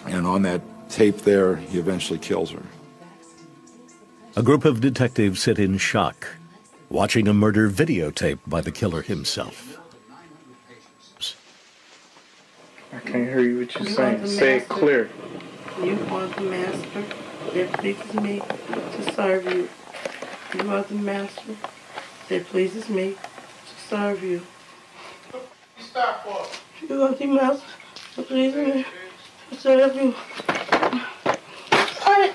And on that tape there, he eventually kills her. A group of detectives sit in shock, watching a murder videotape by the killer himself. I can't hear you what you're saying. Say it clear. You are the master that pleases me to serve you. You are the master that pleases me to serve you. Stop for it. You are the master that pleases me to serve you.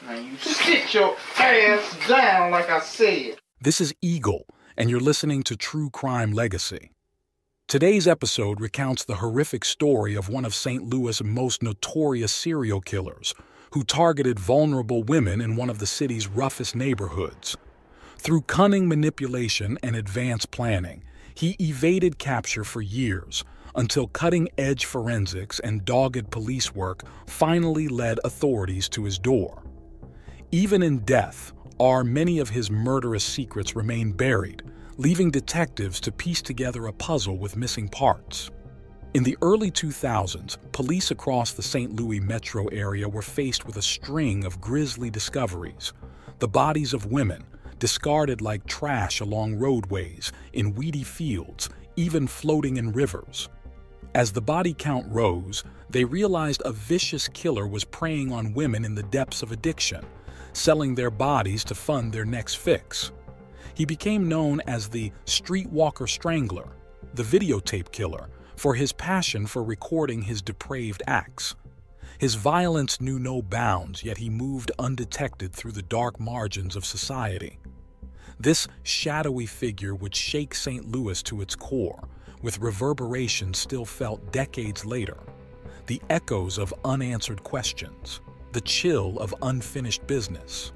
Now you sit your ass down like I said. This is Eagle, and you're listening to True Crime Legacy. Today's episode recounts the horrific story of one of St. Louis' most notorious serial killers, who targeted vulnerable women in one of the city's roughest neighborhoods. Through cunning manipulation and advanced planning, he evaded capture for years, until cutting-edge forensics and dogged police work finally led authorities to his door. Even in death, many of his murderous secrets remain buried, leaving detectives to piece together a puzzle with missing parts. In the early 2000s, police across the St. Louis metro area were faced with a string of grisly discoveries. The bodies of women, discarded like trash along roadways, in weedy fields, even floating in rivers. As the body count rose, they realized a vicious killer was preying on women in the depths of addiction, selling their bodies to fund their next fix. He became known as the Street Walker Strangler, the videotape killer, for his passion for recording his depraved acts. His violence knew no bounds, yet he moved undetected through the dark margins of society. This shadowy figure would shake St. Louis to its core, with reverberations still felt decades later. The echoes of unanswered questions, the chill of unfinished business.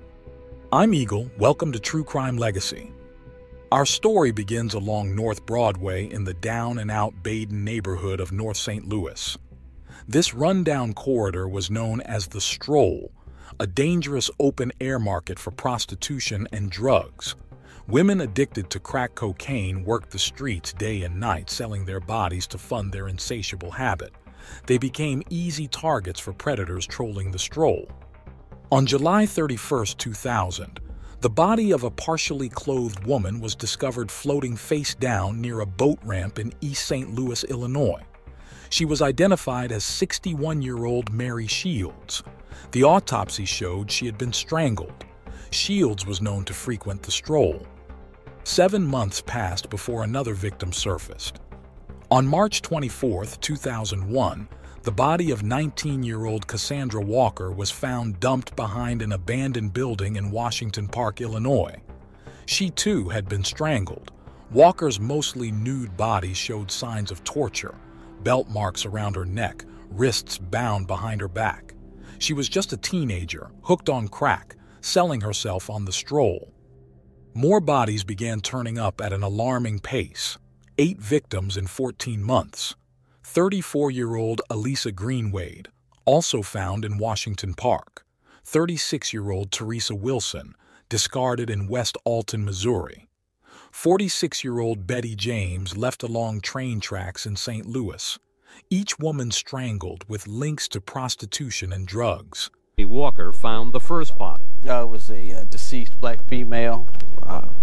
I'm Eagle, welcome to True Crime Legacy. Our story begins along North Broadway in the down-and-out Baden neighborhood of North St. Louis. This rundown corridor was known as the Stroll, a dangerous open-air market for prostitution and drugs. Women addicted to crack cocaine worked the streets day and night, selling their bodies to fund their insatiable habit. They became easy targets for predators trolling the Stroll. On July 31, 2000, the body of a partially clothed woman was discovered floating face down near a boat ramp in East St. Louis, Illinois. She was identified as 61-year-old Mary Shields. The autopsy showed she had been strangled. Shields was known to frequent the Stroll. 7 months passed before another victim surfaced. On March 24, 2001, the body of 19-year-old Cassandra Walker was found dumped behind an abandoned building in Washington Park, Illinois. She too had been strangled. Walker's mostly nude body showed signs of torture, belt marks around her neck, wrists bound behind her back. She was just a teenager, hooked on crack, selling herself on the Stroll. More bodies began turning up at an alarming pace. 8 victims in 14 months. 34-year-old Elisa Greenwade, also found in Washington Park. 36-year-old Teresa Wilson, discarded in West Alton, Missouri. 46-year-old Betty James left along train tracks in St. Louis. Each woman strangled with links to prostitution and drugs. Walker found the first body. It was a deceased black female,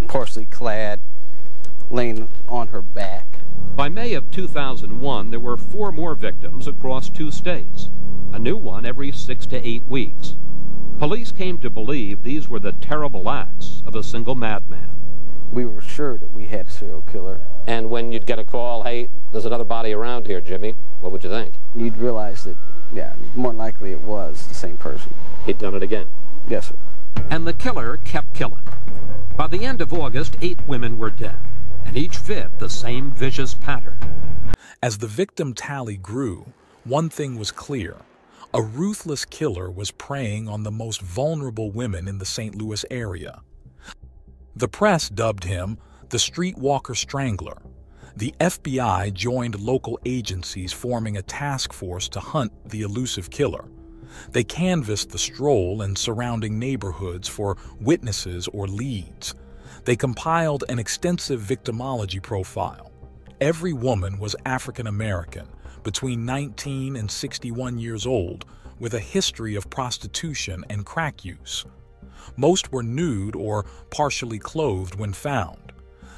partially clad, laying on her back. By May of 2001, there were 4 more victims across 2 states, a new one every 6 to 8 weeks. Police came to believe these were the terrible acts of a single madman. We were sure that we had a serial killer. And when you'd get a call, hey, there's another body around here, Jimmy, what would you think? You'd realize that, yeah, more likely it was the same person. He'd done it again. Yes, sir. And the killer kept killing. By the end of August, 8 women were dead, and each fit the same vicious pattern. As the victim tally grew, one thing was clear. A ruthless killer was preying on the most vulnerable women in the St. Louis area. The press dubbed him the Street Walker Strangler. The FBI joined local agencies, forming a task force to hunt the elusive killer. They canvassed the Stroll and surrounding neighborhoods for witnesses or leads. They compiled an extensive victimology profile. Every woman was African American, between 19 and 61 years old, with a history of prostitution and crack use. Most were nude or partially clothed when found.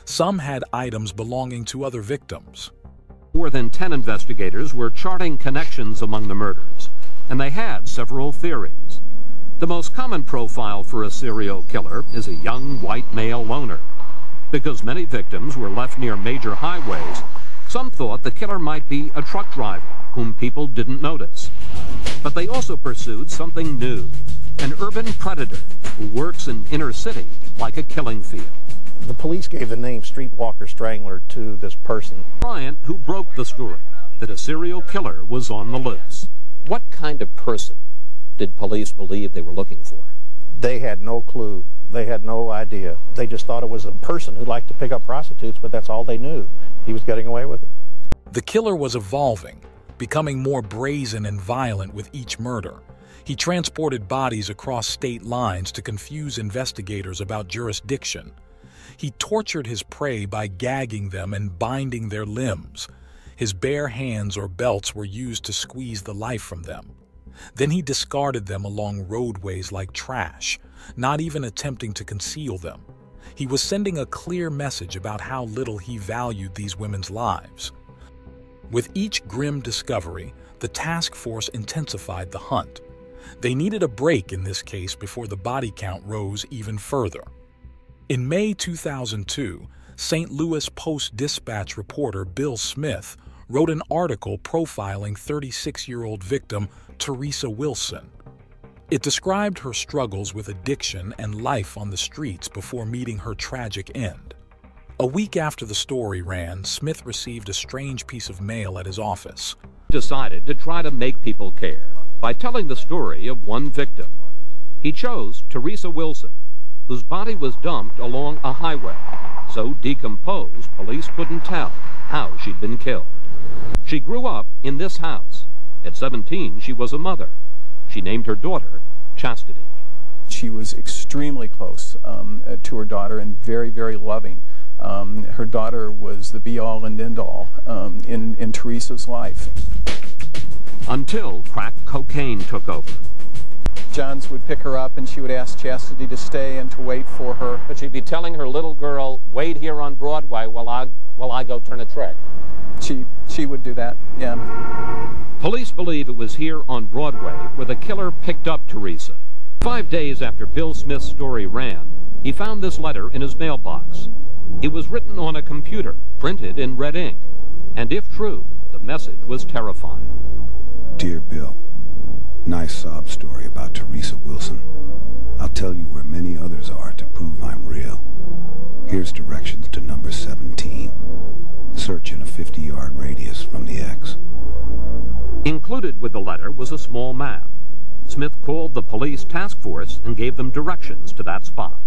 Some had items belonging to other victims. More than 10 investigators were charting connections among the murders, and they had several theories. The most common profile for a serial killer is a young white male loner. Because many victims were left near major highways, some thought the killer might be a truck driver whom people didn't notice. But they also pursued something new, an urban predator who works in inner city like a killing field. The police gave the name Street Walker Strangler to this person. Bryant, who broke the story that a serial killer was on the loose. What kind of person did police believe they were looking for? They had no clue. They had no idea. They just thought it was a person who liked to pick up prostitutes, but that's all they knew. He was getting away with it. The killer was evolving, becoming more brazen and violent with each murder. He transported bodies across state lines to confuse investigators about jurisdiction. He tortured his prey by gagging them and binding their limbs. His bare hands or belts were used to squeeze the life from them. Then he discarded them along roadways like trash, not even attempting to conceal them. He was sending a clear message about how little he valued these women's lives. With each grim discovery, the task force intensified the hunt. They needed a break in this case before the body count rose even further. In May 2002, St. Louis Post-Dispatch reporter Bill Smith wrote an article profiling 36-year-old victim Teresa Wilson. It described her struggles with addiction and life on the streets before meeting her tragic end. A week after the story ran, Smith received a strange piece of mail at his office. Decided to try to make people care by telling the story of one victim. He chose Teresa Wilson, whose body was dumped along a highway, so decomposed police couldn't tell how she'd been killed. She grew up in this house. At 17, she was a mother. She named her daughter Chastity. She was extremely close to her daughter and very, very loving. Her daughter was the be-all and end-all in Teresa's life. Until crack cocaine took over. Johns would pick her up and she would ask Chastity to stay and to wait for her. But she'd be telling her little girl, wait here on Broadway while I go turn a trick. She would do that, yeah. Police believe it was here on Broadway where the killer picked up Teresa. 5 days after Bill Smith's story ran, he found this letter in his mailbox. It was written on a computer, printed in red ink, and if true, the message was terrifying. Dear Bill, nice sob story about Teresa Wilson. I'll tell you where many others are to prove I'm real. Here's directions to number 17. Search in a 50-yard radius from the X. Included with the letter was a small map. Smith called the police task force and gave them directions to that spot.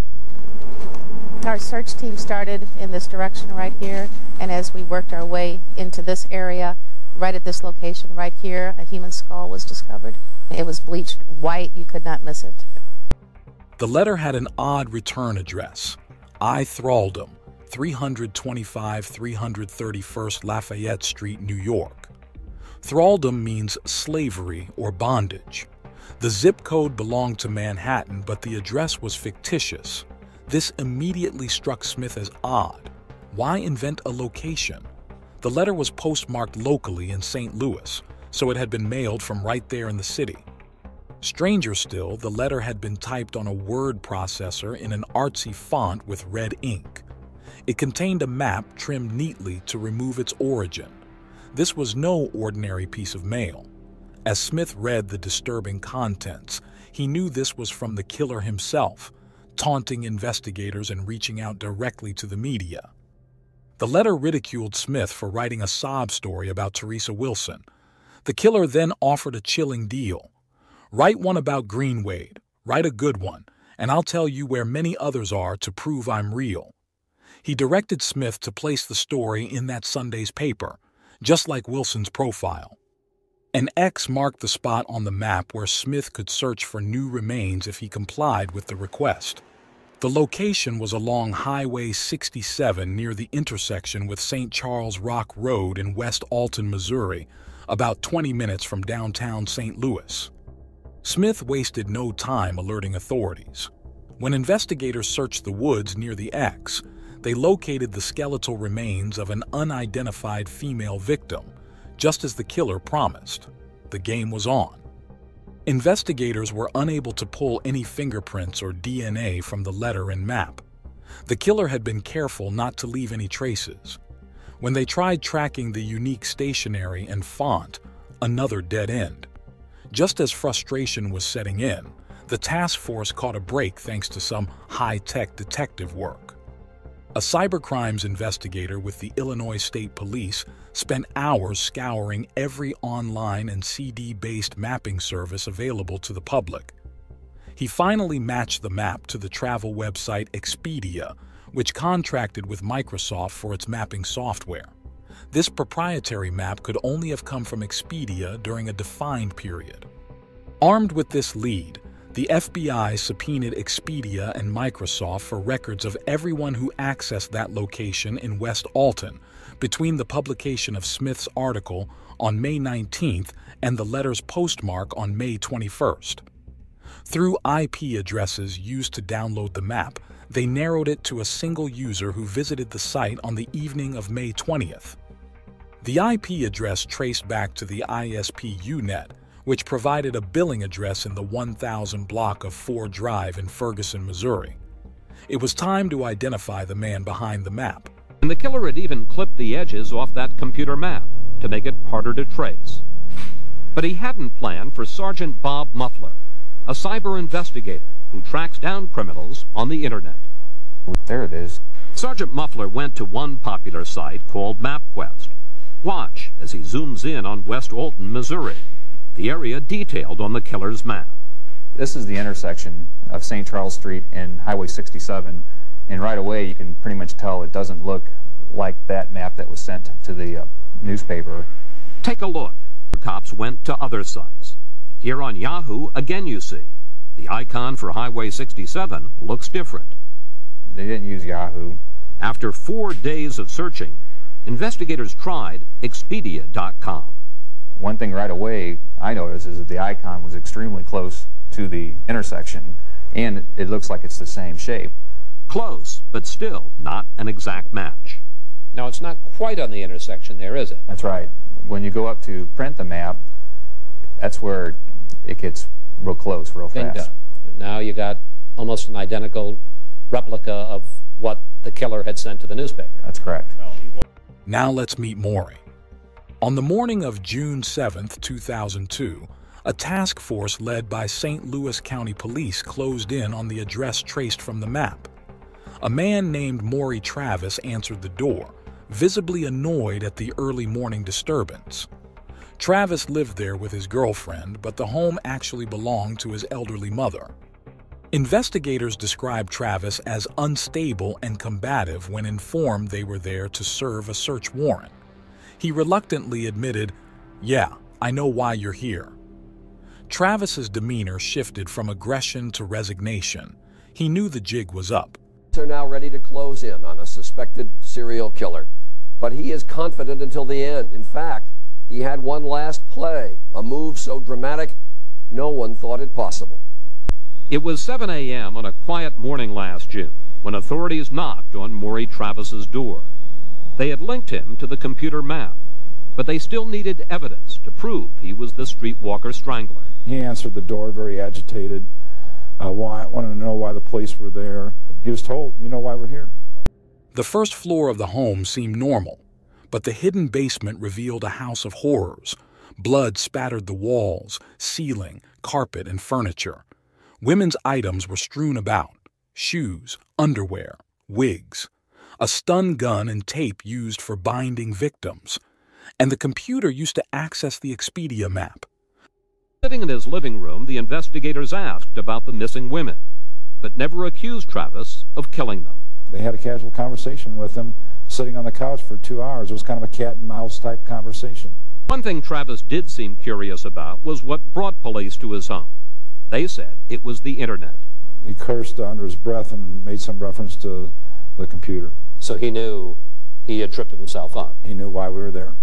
Our search team started in this direction right here, and as we worked our way into this area, right at this location right here, a human skull was discovered. It was bleached white. You could not miss it. The letter had an odd return address. I Thraldom, 325 331st Lafayette Street, New York. Thraldom means slavery or bondage. The zip code belonged to Manhattan, but the address was fictitious. This immediately struck Smith as odd. Why invent a location? The letter was postmarked locally in St. Louis, so it had been mailed from right there in the city. Stranger still, the letter had been typed on a word processor in an artsy font with red ink. It contained a map trimmed neatly to remove its origin. This was no ordinary piece of mail. As Smith read the disturbing contents, he knew this was from the killer himself, taunting investigators and reaching out directly to the media. The letter ridiculed Smith for writing a sob story about Teresa Wilson. The killer then offered a chilling deal. Write one about Greenwade, write a good one, and I'll tell you where many others are to prove I'm real. He directed Smith to place the story in that Sunday's paper, just like Wilson's profile. An X marked the spot on the map where Smith could search for new remains if he complied with the request. The location was along Highway 67 near the intersection with St. Charles Rock Road in West Alton, Missouri, about 20 minutes from downtown St. Louis. Smith wasted no time alerting authorities. When investigators searched the woods near the X, they located the skeletal remains of an unidentified female victim, just as the killer promised. The game was on. Investigators were unable to pull any fingerprints or DNA from the letter and map. The killer had been careful not to leave any traces. When they tried tracking the unique stationery and font, another dead end. Just as frustration was setting in, the task force caught a break thanks to some high-tech detective work. A cybercrimes investigator with the Illinois State Police spent hours scouring every online and CD-based mapping service available to the public. He finally matched the map to the travel website Expedia, which contracted with Microsoft for its mapping software. This proprietary map could only have come from Expedia during a defined period. Armed with this lead, the FBI subpoenaed Expedia and Microsoft for records of everyone who accessed that location in West Alton between the publication of Smith's article on May 19th and the letter's postmark on May 21st. Through IP addresses used to download the map, they narrowed it to a single user who visited the site on the evening of May 20th. The IP address traced back to the ISP-UNet, which provided a billing address in the 1000 block of Ford Drive in Ferguson, Missouri. It was time to identify the man behind the map. And the killer had even clipped the edges off that computer map to make it harder to trace. But he hadn't planned for Sergeant Bob Muffler, a cyber investigator who tracks down criminals on the internet. There it is. Sergeant Muffler went to one popular site called MapQuest. Watch as he zooms in on West Alton, Missouri, the area detailed on the killer's map. This is the intersection of St. Charles Street and Highway 67, and right away you can pretty much tell it doesn't look like that map that was sent to the newspaper. Take a look. Cops went to other sites. Here on Yahoo, again you see, the icon for Highway 67 looks different. They didn't use Yahoo. After 4 days of searching, investigators tried Expedia.com. One thing right away I noticed is that the icon was extremely close to the intersection, and it looks like it's the same shape. Close, but still not an exact match. Now, it's not quite on the intersection there, is it? That's right. When you go up to print the map, that's where it gets real close, real fast. Now you got almost an identical replica of what the killer had sent to the newspaper. That's correct. Now let's meet Maury. On the morning of June 7th, 2002, a task force led by St. Louis County Police closed in on the address traced from the map. A man named Maury Travis answered the door, visibly annoyed at the early morning disturbance. Travis lived there with his girlfriend, but the home actually belonged to his elderly mother. Investigators described Travis as unstable and combative when informed they were there to serve a search warrant. He reluctantly admitted, "Yeah, I know why you're here." Travis's demeanor shifted from aggression to resignation. He knew the jig was up. Are now ready to close in on a suspected serial killer, but he is confident until the end. In fact, he had one last play, a move so dramatic no one thought it possible. It was 7 a.m. on a quiet morning last June when authorities knocked on Maury Travis's door. They had linked him to the computer map, but they still needed evidence to prove he was the Street Walker Strangler. He answered the door very agitated. Wanted to know why the police were there. He was told, "You know why we're here." The first floor of the home seemed normal, but the hidden basement revealed a house of horrors. Blood spattered the walls, ceiling, carpet, and furniture. Women's items were strewn about: shoes, underwear, wigs, a stun gun and tape used for binding victims, and the computer used to access the Expedia map. Sitting in his living room, the investigators asked about the missing women, but never accused Travis of killing them. They had a casual conversation with him, sitting on the couch for 2 hours. It was kind of a cat and mouse type conversation. One thing Travis did seem curious about was what brought police to his home. They said it was the internet. He cursed under his breath and made some reference to the computer. So he knew he had tripped himself up. He knew why we were there.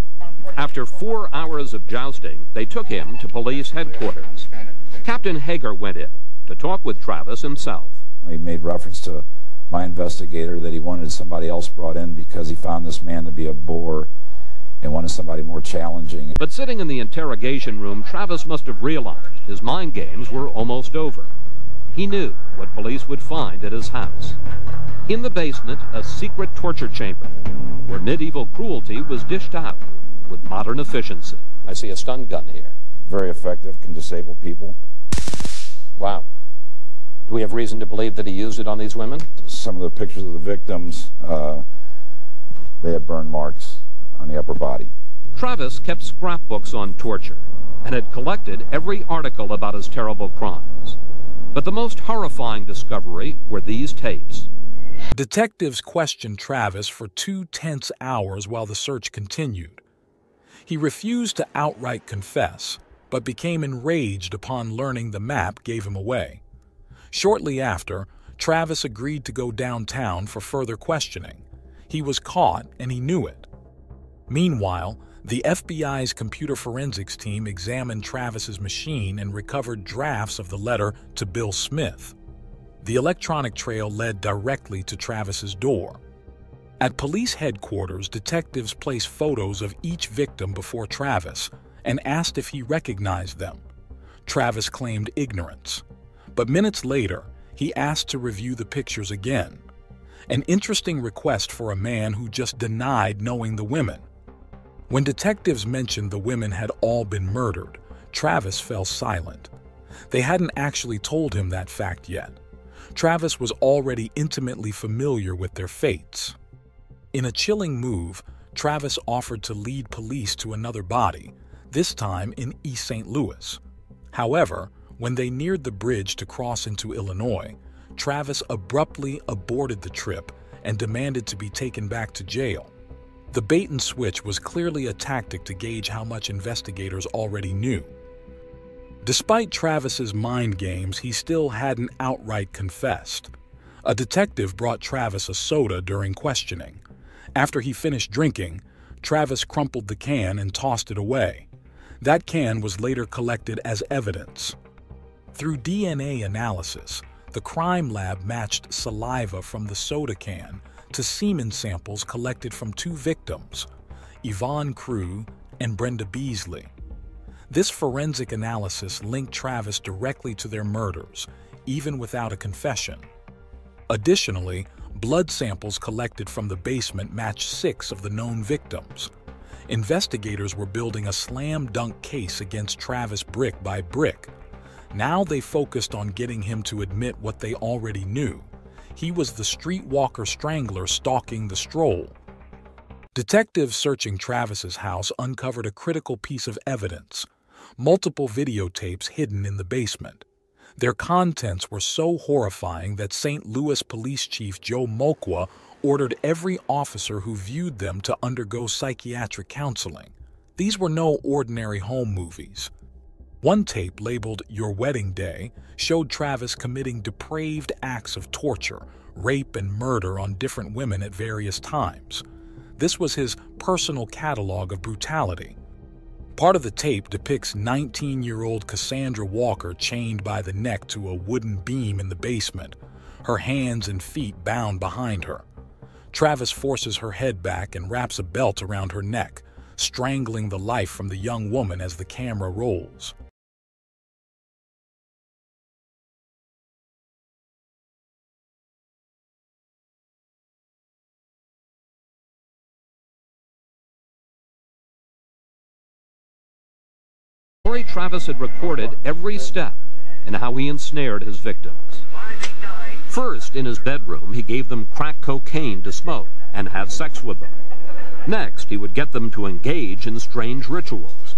After 4 hours of jousting, they took him to police headquarters. Captain Hager went in to talk with Travis himself. He made reference to my investigator that he wanted somebody else brought in because he found this man to be a bore and wanted somebody more challenging. But sitting in the interrogation room, Travis must have realized his mind games were almost over. He knew what police would find at his house. In the basement, a secret torture chamber where medieval cruelty was dished out with modern efficiency. I see a stun gun here. Very effective, can disable people. Wow. Do we have reason to believe that he used it on these women? Some of the pictures of the victims, they had burn marks on the upper body. Travis kept scrapbooks on torture and had collected every article about his terrible crimes. But the most horrifying discovery were these tapes. Detectives questioned Travis for 2 tense hours while the search continued. He refused to outright confess, but became enraged upon learning the map gave him away. Shortly after, Travis agreed to go downtown for further questioning. He was caught, and he knew it. Meanwhile, the FBI's computer forensics team examined Travis's machine and recovered drafts of the letter to Bill Smith. The electronic trail led directly to Travis's door. At police headquarters, detectives placed photos of each victim before Travis and asked if he recognized them. Travis claimed ignorance. But minutes later, he asked to review the pictures again. An interesting request for a man who just denied knowing the women. When detectives mentioned the women had all been murdered, Travis fell silent. They hadn't actually told him that fact yet. Travis was already intimately familiar with their fates. In a chilling move, Travis offered to lead police to another body, this time in East St. Louis. However, when they neared the bridge to cross into Illinois, Travis abruptly aborted the trip and demanded to be taken back to jail. The bait and switch was clearly a tactic to gauge how much investigators already knew. Despite Travis's mind games, he still hadn't outright confessed. A detective brought Travis a soda during questioning. After he finished drinking, Travis crumpled the can and tossed it away. That can was later collected as evidence. Through DNA analysis, the crime lab matched saliva from the soda can to semen samples collected from 2 victims, Yvonne Crew and Brenda Beasley. This forensic analysis linked Travis directly to their murders, even without a confession. Additionally, blood samples collected from the basement matched 6 of the known victims. Investigators were building a slam-dunk case against Travis brick by brick. Now they focused on getting him to admit what they already knew. He was the Street Walker Strangler stalking the Stroll. Detectives searching Travis's house uncovered a critical piece of evidence: multiple videotapes hidden in the basement. Their contents were so horrifying that St. Louis Police Chief Joe Mulquha ordered every officer who viewed them to undergo psychiatric counseling. These were no ordinary home movies. One tape, labeled Your Wedding Day, showed Travis committing depraved acts of torture, rape, and murder on different women at various times. This was his personal catalog of brutality. Part of the tape depicts 19-year-old Cassandra Walker chained by the neck to a wooden beam in the basement, her hands and feet bound behind her. Travis forces her head back and wraps a belt around her neck, strangling the life from the young woman as the camera rolls. Travis had recorded every step in how he ensnared his victims. First, in his bedroom, he gave them crack cocaine to smoke and have sex with them. Next, he would get them to engage in strange rituals.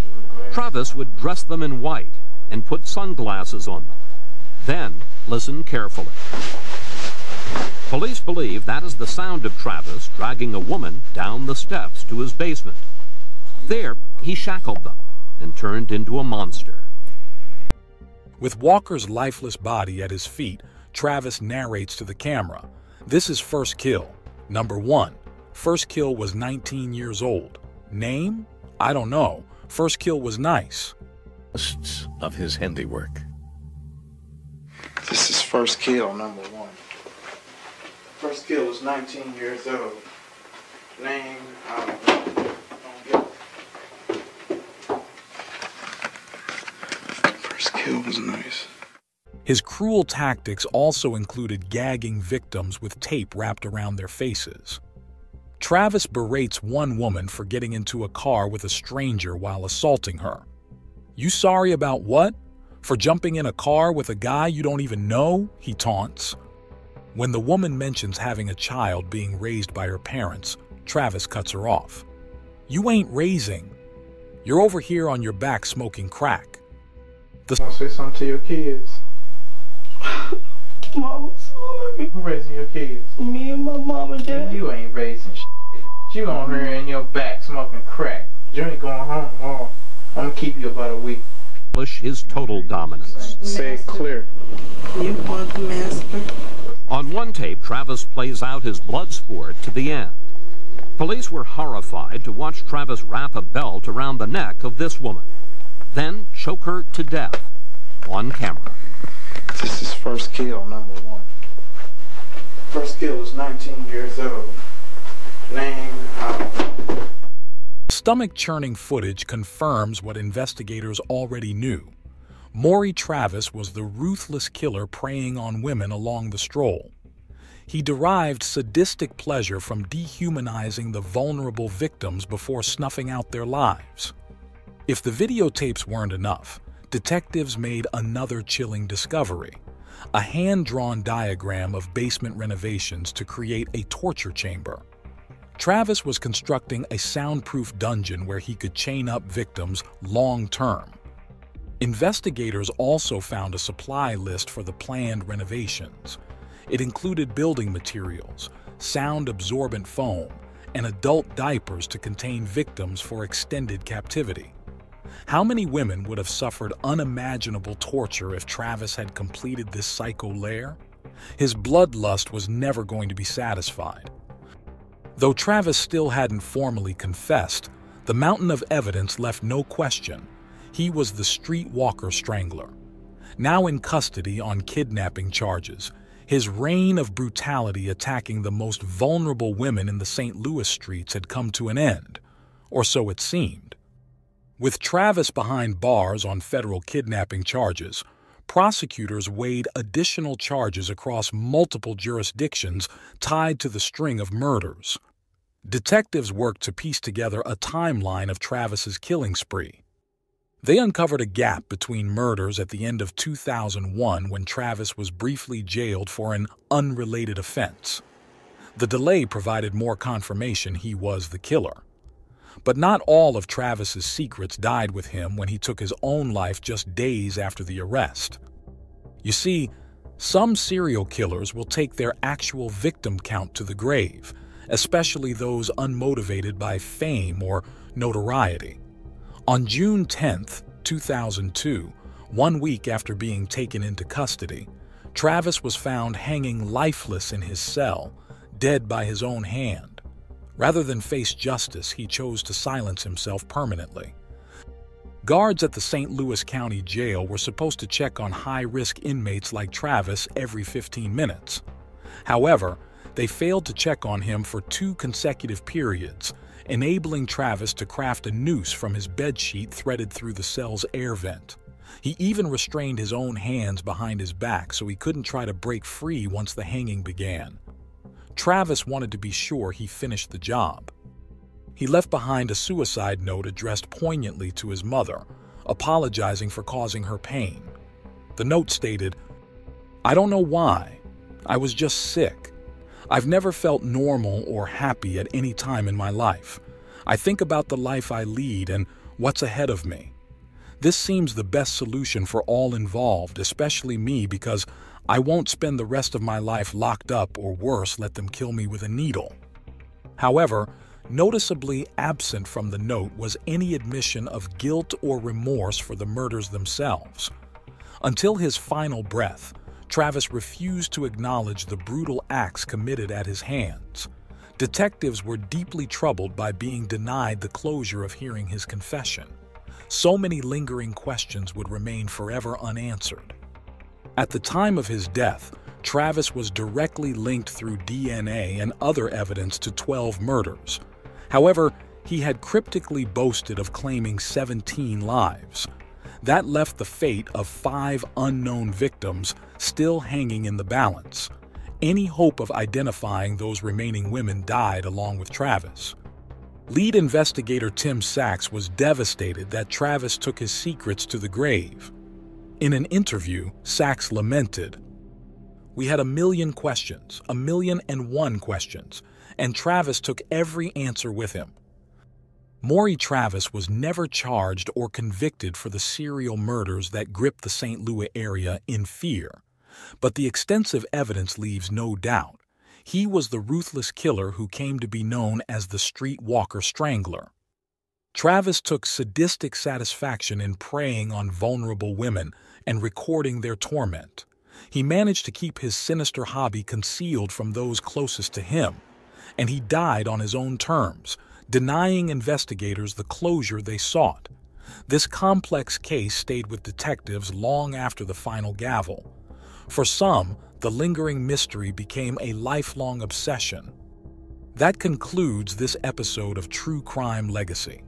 Travis would dress them in white and put sunglasses on them. Then, listen carefully. Police believe that is the sound of Travis dragging a woman down the steps to his basement. There, he shackled them and turned into a monster. With Walker's lifeless body at his feet, Travis narrates to the camera. This is first kill. Number 1. First kill was 19 years old. Name? I don't know. First kill was nice. Of his handiwork. first kill, number one. First kill was 19 years old. Name, I don't get it. First kill was nice. His cruel tactics also included gagging victims with tape wrapped around their faces. Travis berates one woman for getting into a car with a stranger while assaulting her. "You sorry about what? For jumping in a car with a guy you don't even know?" he taunts. When the woman mentions having a child being raised by her parents, Travis cuts her off. "You ain't raising. You're over here on your back smoking crack." Want to say something to your kids? Mama, sorry. Who raising your kids? Me and my mom and dad. You ain't raising shit. You on here in your back smoking crack. You ain't going home tomorrow. I'm gonna keep you about a week. His total dominance. Say it clear. You are the master. On one tape, Travis plays out his blood sport to the end. Police were horrified to watch Travis wrap a belt around the neck of this woman, then choke her to death on camera. This is first kill, number one. First kill was 19 years old. Name, I don't know. Stomach-churning footage confirms what investigators already knew. Maury Travis was the ruthless killer preying on women along the Stroll. He derived sadistic pleasure from dehumanizing the vulnerable victims before snuffing out their lives. If the videotapes weren't enough, detectives made another chilling discovery: a hand-drawn diagram of basement renovations to create a torture chamber. Travis was constructing a soundproof dungeon where he could chain up victims long-term. Investigators also found a supply list for the planned renovations. It included building materials, sound-absorbent foam, and adult diapers to contain victims for extended captivity. How many women would have suffered unimaginable torture if Travis had completed this psycho lair? His bloodlust was never going to be satisfied. Though Travis still hadn't formally confessed, the mountain of evidence left no question. He was the Street Walker Strangler. Now in custody on kidnapping charges, his reign of brutality attacking the most vulnerable women in the St. Louis streets had come to an end, or so it seemed. With Travis behind bars on federal kidnapping charges, prosecutors weighed additional charges across multiple jurisdictions tied to the string of murders. Detectives worked to piece together a timeline of Travis's killing spree. They uncovered a gap between murders at the end of 2001 when Travis was briefly jailed for an unrelated offense. The delay provided more confirmation he was the killer. But not all of Travis's secrets died with him when he took his own life just days after the arrest. You see, some serial killers will take their actual victim count to the grave, especially those unmotivated by fame or notoriety. On June 10, 2002, 1 week after being taken into custody, Travis was found hanging lifeless in his cell, dead by his own hand. Rather than face justice, he chose to silence himself permanently. Guards at the St. Louis County Jail were supposed to check on high-risk inmates like Travis every 15 minutes. However, they failed to check on him for 2 consecutive periods, enabling Travis to craft a noose from his bedsheet threaded through the cell's air vent. He even restrained his own hands behind his back so he couldn't try to break free once the hanging began. Travis wanted to be sure he finished the job. He left behind a suicide note addressed poignantly to his mother, apologizing for causing her pain. The note stated, "I don't know why. I was just sick. I've never felt normal or happy at any time in my life. I think about the life I lead and what's ahead of me. This seems the best solution for all involved, especially me, because I won't spend the rest of my life locked up or worse, let them kill me with a needle." However, noticeably absent from the note was any admission of guilt or remorse for the murders themselves. Until his final breath, Travis refused to acknowledge the brutal acts committed at his hands. Detectives were deeply troubled by being denied the closure of hearing his confession. So many lingering questions would remain forever unanswered. At the time of his death, Travis was directly linked through DNA and other evidence to 12 murders. However, he had cryptically boasted of claiming 17 lives. That left the fate of 5 unknown victims still hanging in the balance. Any hope of identifying those remaining women died along with Travis. Lead investigator Tim Sachs was devastated that Travis took his secrets to the grave. In an interview, Sachs lamented, "We had 1,000,000 questions, 1,000,001 questions, and Travis took every answer with him." Maury Travis was never charged or convicted for the serial murders that gripped the St. Louis area in fear. But the extensive evidence leaves no doubt. He was the ruthless killer who came to be known as the Street Walker Strangler. Travis took sadistic satisfaction in preying on vulnerable women and recording their torment. He managed to keep his sinister hobby concealed from those closest to him, and he died on his own terms, denying investigators the closure they sought. This complex case stayed with detectives long after the final gavel. For some, the lingering mystery became a lifelong obsession. That concludes this episode of True Crime Legacy.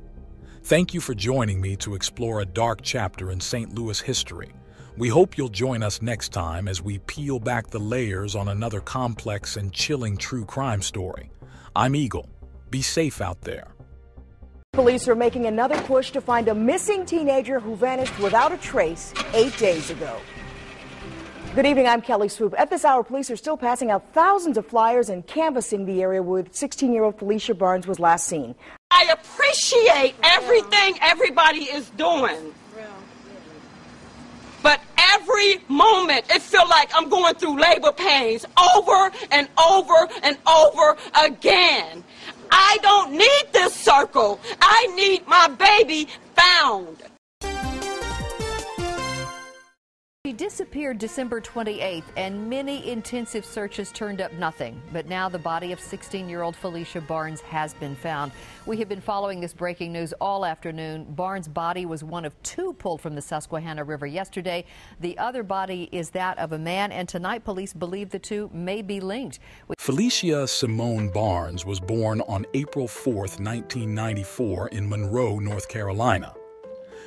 Thank you for joining me to explore a dark chapter in St. Louis history. We hope you'll join us next time as we peel back the layers on another complex and chilling true crime story. I'm Eagle. Be safe out there. Police are making another push to find a missing teenager who vanished without a trace 8 days ago. Good evening, I'm Kelly Swoop. At this hour, police are still passing out thousands of flyers and canvassing the area where 16-year-old Felicia Barnes was last seen. I appreciate everything everybody is doing. But every moment, it feels like I'm going through labor pains over and over and over again. I don't need this circle. I need my baby found. She disappeared December 28th, and many intensive searches turned up nothing. But now the body of 16-year-old Felicia Barnes has been found. We have been following this breaking news all afternoon. Barnes' body was one of 2 pulled from the Susquehanna River yesterday. The other body is that of a man, and tonight police believe the 2 may be linked. Felicia Simone Barnes was born on April 4th, 1994 in Monroe, North Carolina.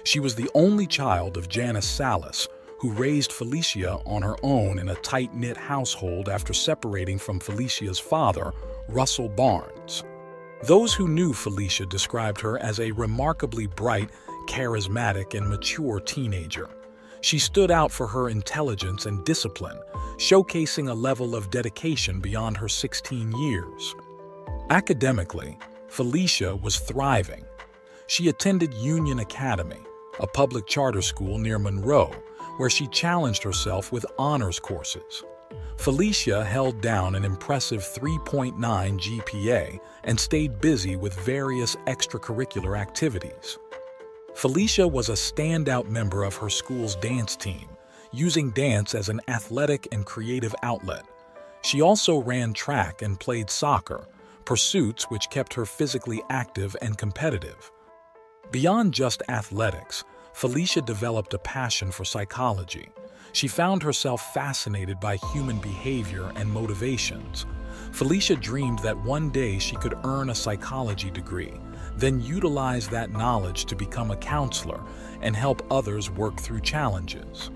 She was the only child of Janice Salas, who raised Felicia on her own in a tight-knit household after separating from Felicia's father, Russell Barnes. Those who knew Felicia described her as a remarkably bright, charismatic, and mature teenager. She stood out for her intelligence and discipline, showcasing a level of dedication beyond her 16 years. Academically, Felicia was thriving. She attended Union Academy, a public charter school near Monroe, where she challenged herself with honors courses. Felicia held down an impressive 3.9 GPA and stayed busy with various extracurricular activities. Felicia was a standout member of her school's dance team, using dance as an athletic and creative outlet. She also ran track and played soccer, pursuits which kept her physically active and competitive. Beyond just athletics, Felicia developed a passion for psychology. She found herself fascinated by human behavior and motivations. Felicia dreamed that one day she could earn a psychology degree, then utilize that knowledge to become a counselor and help others work through challenges.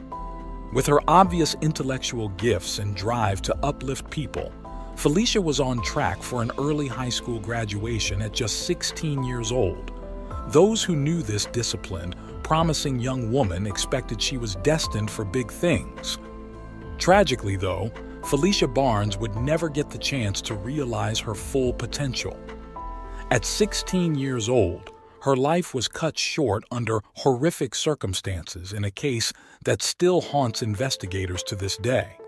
With her obvious intellectual gifts and drive to uplift people, Felicia was on track for an early high school graduation at just 16 years old. Those who knew this disciplined, promising young woman expected she was destined for big things. Tragically, though, Felicia Barnes would never get the chance to realize her full potential. At 16 years old, her life was cut short under horrific circumstances in a case that still haunts investigators to this day.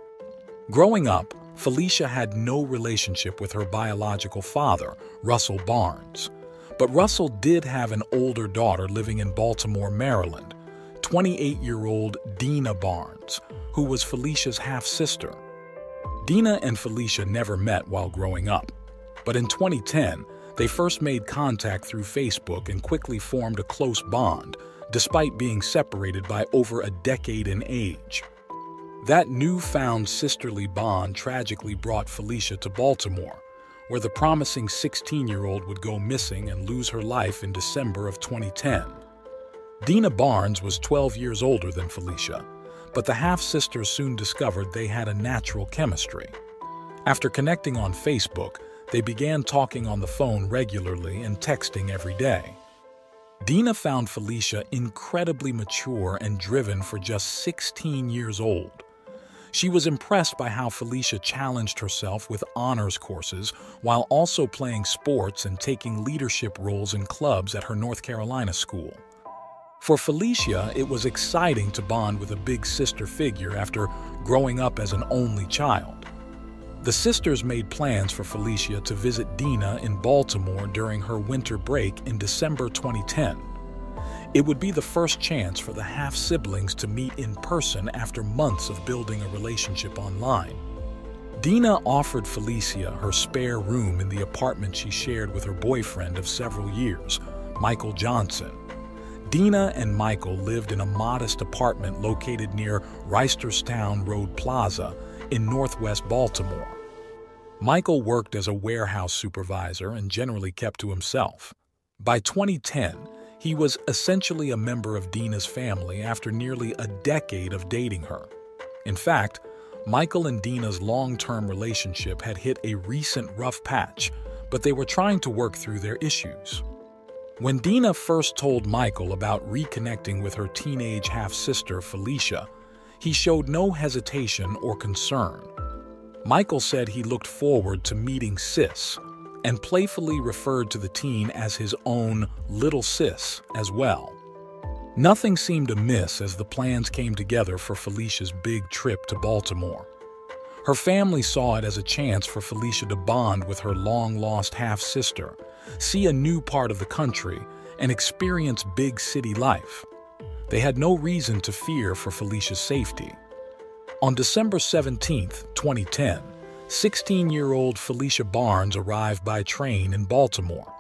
Growing up, Felicia had no relationship with her biological father, Russell Barnes. But Russell did have an older daughter living in Baltimore, Maryland, 28-year-old Dina Barnes, who was Felicia's half-sister. Dina and Felicia never met while growing up, but in 2010, they first made contact through Facebook and quickly formed a close bond, despite being separated by over a decade in age. That newfound sisterly bond tragically brought Felicia to Baltimore, where the promising 16-year-old would go missing and lose her life in December of 2010. Dina Barnes was 12 years older than Felicia, but the half-sisters soon discovered they had a natural chemistry. After connecting on Facebook, they began talking on the phone regularly and texting every day. Dina found Felicia incredibly mature and driven for just 16 years old. She was impressed by how Felicia challenged herself with honors courses while also playing sports and taking leadership roles in clubs at her North Carolina school. For Felicia, it was exciting to bond with a big sister figure after growing up as an only child. The sisters made plans for Felicia to visit Dina in Baltimore during her winter break in December 2010. It would be the first chance for the half-siblings to meet in person after months of building a relationship online. Dina offered Felicia her spare room in the apartment she shared with her boyfriend of several years, Michael Johnson. Dina and Michael lived in a modest apartment located near Reisterstown Road Plaza in northwest Baltimore. Michael worked as a warehouse supervisor and generally kept to himself. By 2010, he was essentially a member of Dina's family after nearly a decade of dating her. In fact, Michael and Dina's long-term relationship had hit a recent rough patch, but they were trying to work through their issues. When Dina first told Michael about reconnecting with her teenage half-sister Felicia, he showed no hesitation or concern. Michael said he looked forward to meeting Sis, and playfully referred to the teen as his own little sis as well. Nothing seemed amiss as the plans came together for Felicia's big trip to Baltimore. Her family saw it as a chance for Felicia to bond with her long-lost half-sister, see a new part of the country, and experience big city life. They had no reason to fear for Felicia's safety. On December 17, 2010, 16-year-old Felicia Barnes arrived by train in Baltimore.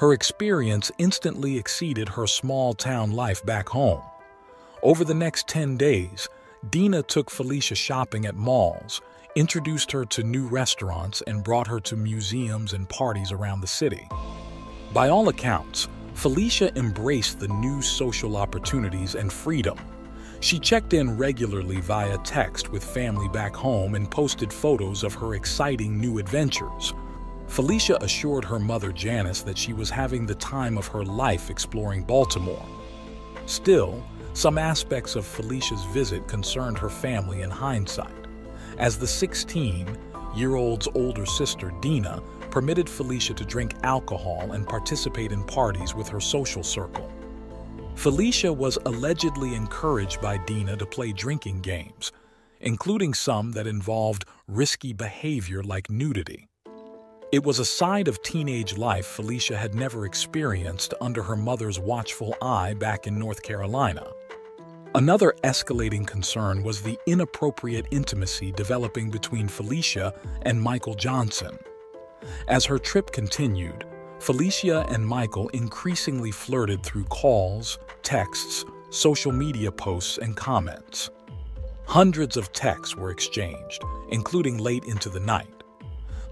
Her experience instantly exceeded her small-town life back home. Over the next 10 days, Dina took Felicia shopping at malls, introduced her to new restaurants, and brought her to museums and parties around the city. By all accounts, Felicia embraced the new social opportunities and freedom. She checked in regularly via text with family back home and posted photos of her exciting new adventures. Felicia assured her mother Janice that she was having the time of her life exploring Baltimore. Still, some aspects of Felicia's visit concerned her family in hindsight, as the 16-year-old's older sister Dina permitted Felicia to drink alcohol and participate in parties with her social circle. Felicia was allegedly encouraged by Dina to play drinking games, including some that involved risky behavior like nudity. It was a side of teenage life Felicia had never experienced under her mother's watchful eye back in North Carolina. Another escalating concern was the inappropriate intimacy developing between Felicia and Michael Johnson. As her trip continued, Felicia and Michael increasingly flirted through calls, texts, social media posts, and comments. Hundreds of texts were exchanged, including late into the night.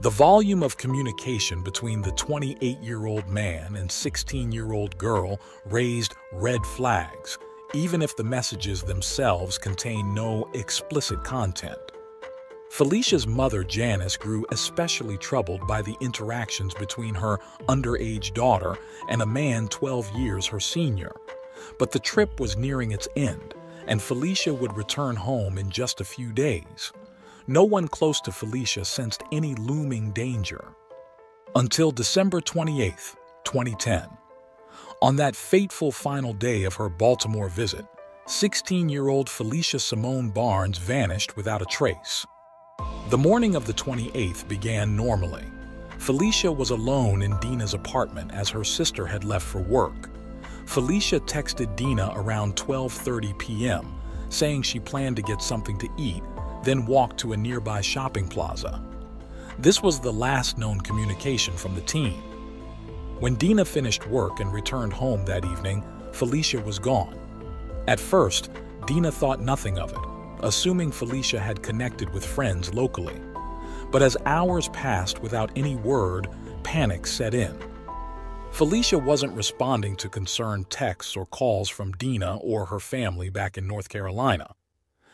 The volume of communication between the 28-year-old man and 16-year-old girl raised red flags, even if the messages themselves contained no explicit content. Felicia's mother, Janice, grew especially troubled by the interactions between her underage daughter and a man 12 years her senior. But the trip was nearing its end, and Felicia would return home in just a few days. No one close to Felicia sensed any looming danger. Until December 28, 2010. On that fateful final day of her Baltimore visit, 16-year-old Felicia Simone Barnes vanished without a trace. The morning of the 28th began normally. Felicia was alone in Dina's apartment as her sister had left for work. Felicia texted Dina around 12:30 p.m., saying she planned to get something to eat, then walked to a nearby shopping plaza. This was the last known communication from the teen. When Dina finished work and returned home that evening, Felicia was gone. At first, Dina thought nothing of it, assuming Felicia had connected with friends locally. But as hours passed without any word, panic set in. Felicia wasn't responding to concerned texts or calls from Dina or her family back in North Carolina.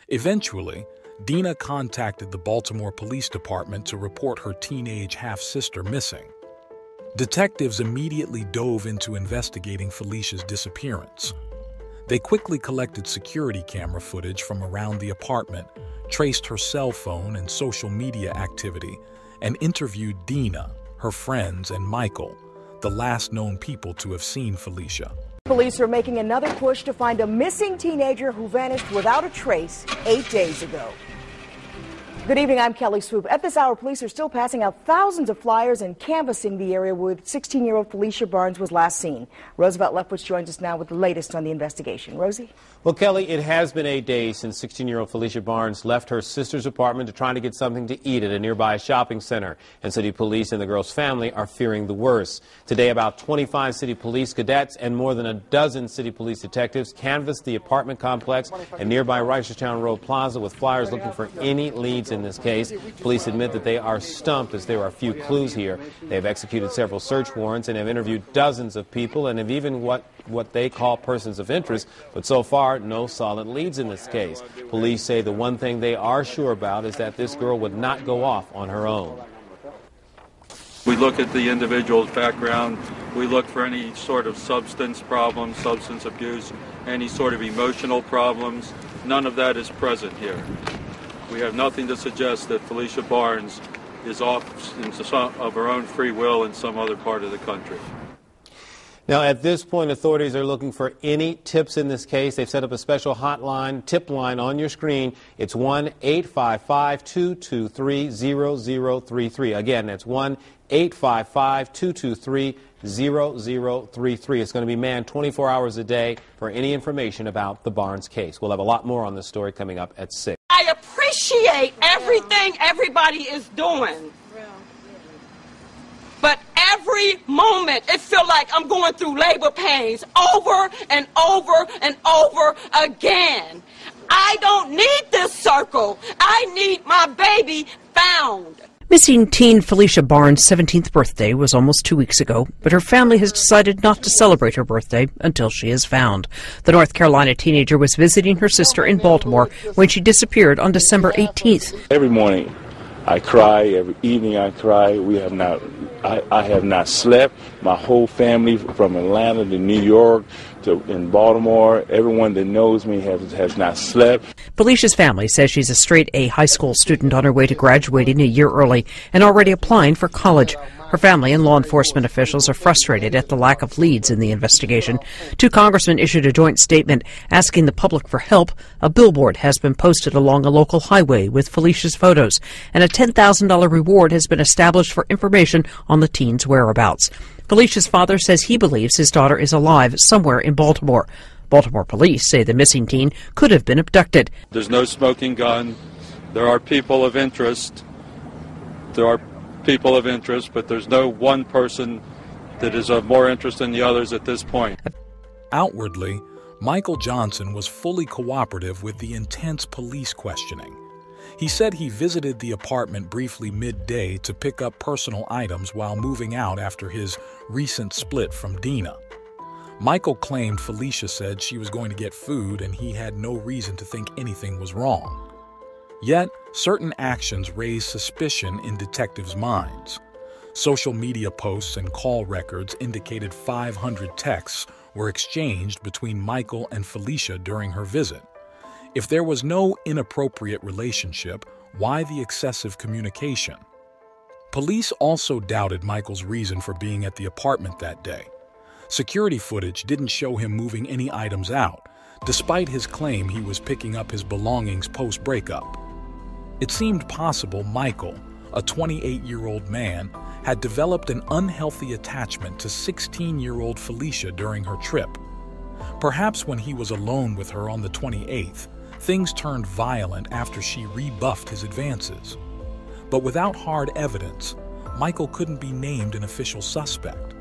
Eventually, Dina contacted the Baltimore Police Department to report her teenage half-sister missing. Detectives immediately dove into investigating Felicia's disappearance. They quickly collected security camera footage from around the apartment, traced her cell phone and social media activity, and interviewed Dina, her friends, and Michael, the last known people to have seen Felicia. Police are making another push to find a missing teenager who vanished without a trace 8 days ago. Good evening, I'm Kelly Swoop. At this hour, police are still passing out thousands of flyers and canvassing the area where 16-year-old Felicia Barnes was last seen. Roosevelt Leftwich joins us now with the latest on the investigation. Rosie? Well, Kelly, it has been 8 days since 16-year-old Felicia Barnes left her sister's apartment to try to get something to eat at a nearby shopping center. And city police and the girl's family are fearing the worst. Today, about 25 city police cadets and more than a dozen city police detectives canvassed the apartment complex and nearby Reisterstown Road Plaza with flyers looking for any leads in this case. Police admit that they are stumped as there are few clues here. They have executed several search warrants and have interviewed dozens of people and have even what they call persons of interest, but so far no solid leads in this case. Police say the one thing they are sure about is that this girl would not go off on her own. We look at the individual's background. We look for any sort of substance problems, substance abuse, any sort of emotional problems. None of that is present here. We have nothing to suggest that Felicia Barnes is off of her own free will in some other part of the country. Now, at this point, authorities are looking for any tips in this case. They've set up a special hotline, tip line on your screen. It's 1-855-223-0033. Again, that's 1-855-223-0033. It's going to be manned 24 hours a day for any information about the Barnes case. We'll have a lot more on this story coming up at 6. I appreciate everything everybody is doing. But every moment, it feels like I'm going through labor pains over and over and over again. I don't need this circle. I need my baby found. Missing teen Felicia Barnes' 17th birthday was almost 2 weeks ago, but her family has decided not to celebrate her birthday until she is found. The North Carolina teenager was visiting her sister in Baltimore when she disappeared on December 18th. Every morning I cry, every evening I cry. I have not slept. My whole family from Atlanta to New York to in Baltimore, everyone that knows me has not slept. Felicia's family says she's a straight-A high school student on her way to graduating a year early and already applying for college. Her family and law enforcement officials are frustrated at the lack of leads in the investigation. 2 congressmen issued a joint statement asking the public for help. A billboard has been posted along a local highway with Felicia's photos, and a $10,000 reward has been established for information on the teen's whereabouts. Felicia's father says he believes his daughter is alive somewhere in Baltimore. Baltimore police say the missing teen could have been abducted. There's no smoking gun. There are people of interest. But there's no one person that is of more interest than the others at this point. Outwardly, Michael Johnson was fully cooperative with the intense police questioning. He said he visited the apartment briefly midday to pick up personal items while moving out after his recent split from Dina. Michael claimed Felicia said she was going to get food and he had no reason to think anything was wrong. Yet, certain actions raised suspicion in detectives' minds. Social media posts and call records indicated 500 texts were exchanged between Michael and Felicia during her visit. If there was no inappropriate relationship, why the excessive communication? Police also doubted Michael's reason for being at the apartment that day. Security footage didn't show him moving any items out, despite his claim he was picking up his belongings post-breakup. It seemed possible Michael, a 28-year-old man, had developed an unhealthy attachment to 16-year-old Felicia during her trip. Perhaps when he was alone with her on the 28th, things turned violent after she rebuffed his advances. But without hard evidence, Michael couldn't be named an official suspect.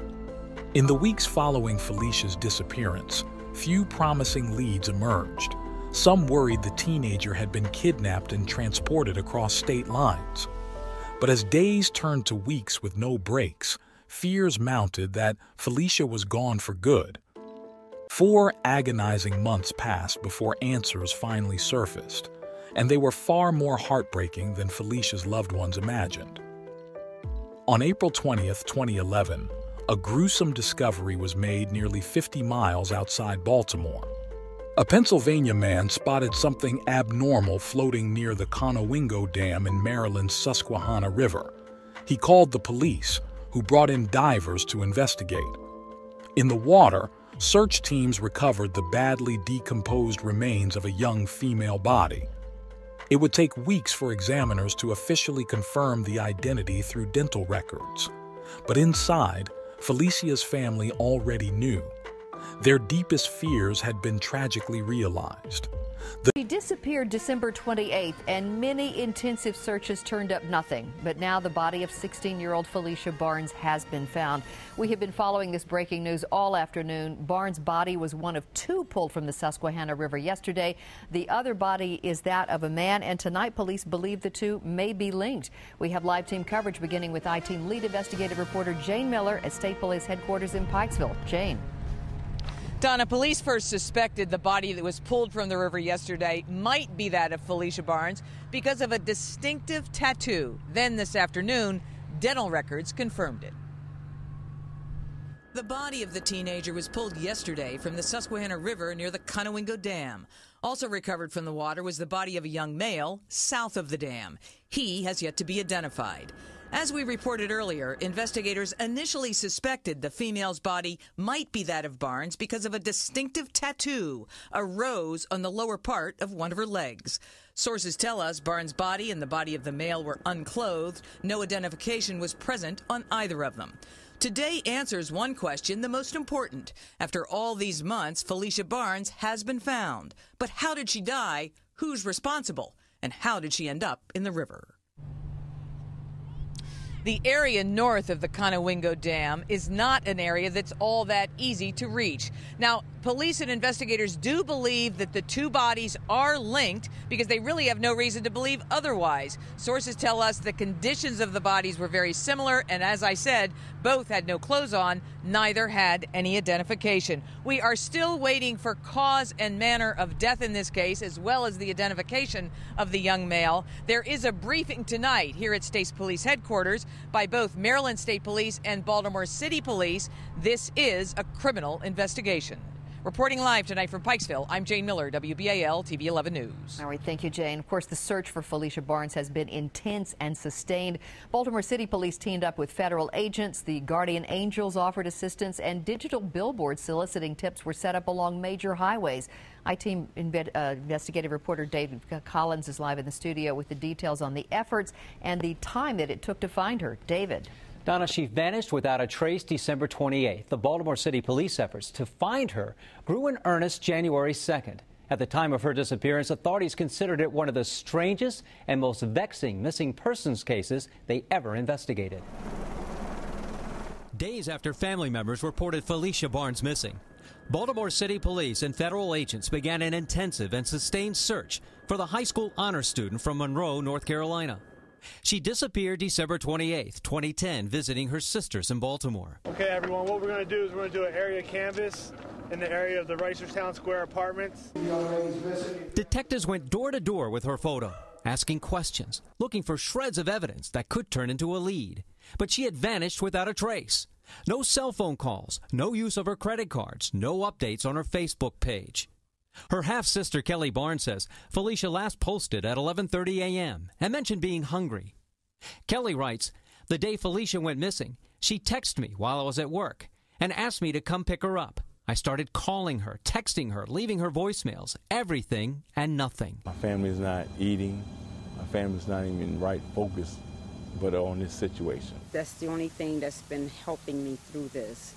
In the weeks following Felicia's disappearance, few promising leads emerged. Some worried the teenager had been kidnapped and transported across state lines. But as days turned to weeks with no breaks, fears mounted that Felicia was gone for good. 4 agonizing months passed before answers finally surfaced, and they were far more heartbreaking than Felicia's loved ones imagined. On April 20th, 2011, a gruesome discovery was made nearly 50 miles outside Baltimore. A Pennsylvania man spotted something abnormal floating near the Conowingo Dam in Maryland's Susquehanna River. He called the police, who brought in divers to investigate. In the water, search teams recovered the badly decomposed remains of a young female body. It would take weeks for examiners to officially confirm the identity through dental records. But inside, Felicia's family already knew. Their deepest fears had been tragically realized. She disappeared December 28th, and many intensive searches turned up nothing. But now the body of 16-year-old Felicia Barnes has been found. We have been following this breaking news all afternoon. Barnes' body was one of 2 pulled from the Susquehanna River yesterday. The other body is that of a man, and tonight police believe the 2 may be linked. We have live team coverage beginning with I-Team lead investigative reporter Jane Miller at State Police headquarters in Pikesville. Jane. Donna, police first suspected the body that was pulled from the river yesterday might be that of Felicia Barnes because of a distinctive tattoo. Then this afternoon, dental records confirmed it. The body of the teenager was pulled yesterday from the Susquehanna River near the Conowingo Dam. Also recovered from the water was the body of a young male south of the dam. He has yet to be identified. As we reported earlier, investigators initially suspected the female's body might be that of Barnes because of a distinctive tattoo, a rose on the lower part of one of her legs. Sources tell us Barnes' body and the body of the male were unclothed. No identification was present on either of them. Today answers one question, the most important. After all these months, Felicia Barnes has been found. But how did she die? Who's responsible? And how did she end up in the river? The area north of the Conowingo Dam is not an area that's all that easy to reach. Now, police and investigators do believe that the 2 bodies are linked because they really have no reason to believe otherwise. Sources tell us the conditions of the bodies were very similar, and as I said, both had no clothes on, neither had any identification. We are still waiting for cause and manner of death in this case, as well as the identification of the young male. There is a briefing tonight here at State Police headquarters by both Maryland State Police and Baltimore City Police. This is a criminal investigation. Reporting live tonight from Pikesville, I'm Jane Miller, WBAL TV 11 News. All right, thank you, Jane. Of course, the search for Felicia Barnes has been intense and sustained. Baltimore City Police teamed up with federal agents. The Guardian Angels offered assistance, and digital billboards soliciting tips were set up along major highways. I-Team investigative reporter David Collins is live in the studio with the details on the efforts and the time that it took to find her. David. Donna, she vanished without a trace December 28th. The Baltimore City Police efforts to find her grew in earnest January 2nd. At the time of her disappearance, authorities considered it one of the strangest and most vexing missing persons cases they ever investigated. Days after family members reported Felicia Barnes missing, Baltimore City Police and federal agents began an intensive and sustained search for the high school honor student from Monroe, North Carolina. She disappeared December 28th, 2010, visiting her sisters in Baltimore. Okay, everyone, what we're going to do is we're going to do an area canvass in the area of the Reisterstown Square apartments. Detectives went door to door with her photo, asking questions, looking for shreds of evidence that could turn into a lead. But she had vanished without a trace. No cell phone calls, no use of her credit cards, no updates on her Facebook page. Her half-sister Kelly Barnes says Felicia last posted at 11:30 a.m. and mentioned being hungry. Kelly writes, "The day Felicia went missing, she texted me while I was at work and asked me to come pick her up. I started calling her, texting her, leaving her voicemails, everything and nothing." My family's not eating. My family's not even in right focus, but on this situation. That's the only thing that's been helping me through this,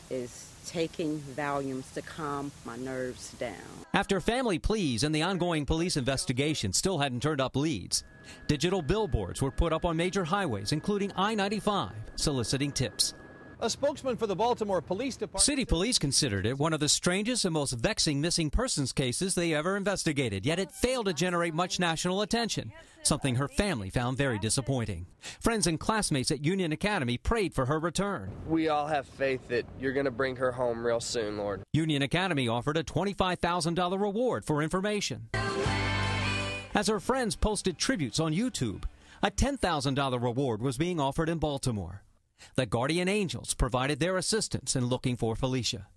is taking Valiums to calm my nerves down. After family pleas and the ongoing police investigation still hadn't turned up leads, digital billboards were put up on major highways, including I-95, soliciting tips. A spokesman for the Baltimore Police Department. City police considered it one of the strangest and most vexing missing persons cases they ever investigated, yet it failed to generate much national attention, something her family found very disappointing. Friends and classmates at Union Academy prayed for her return. We all have faith that you're going to bring her home real soon, Lord. Union Academy offered a $25,000 reward for information. As her friends posted tributes on YouTube, a $10,000 reward was being offered in Baltimore. The Guardian Angels provided their assistance in looking for Felicia.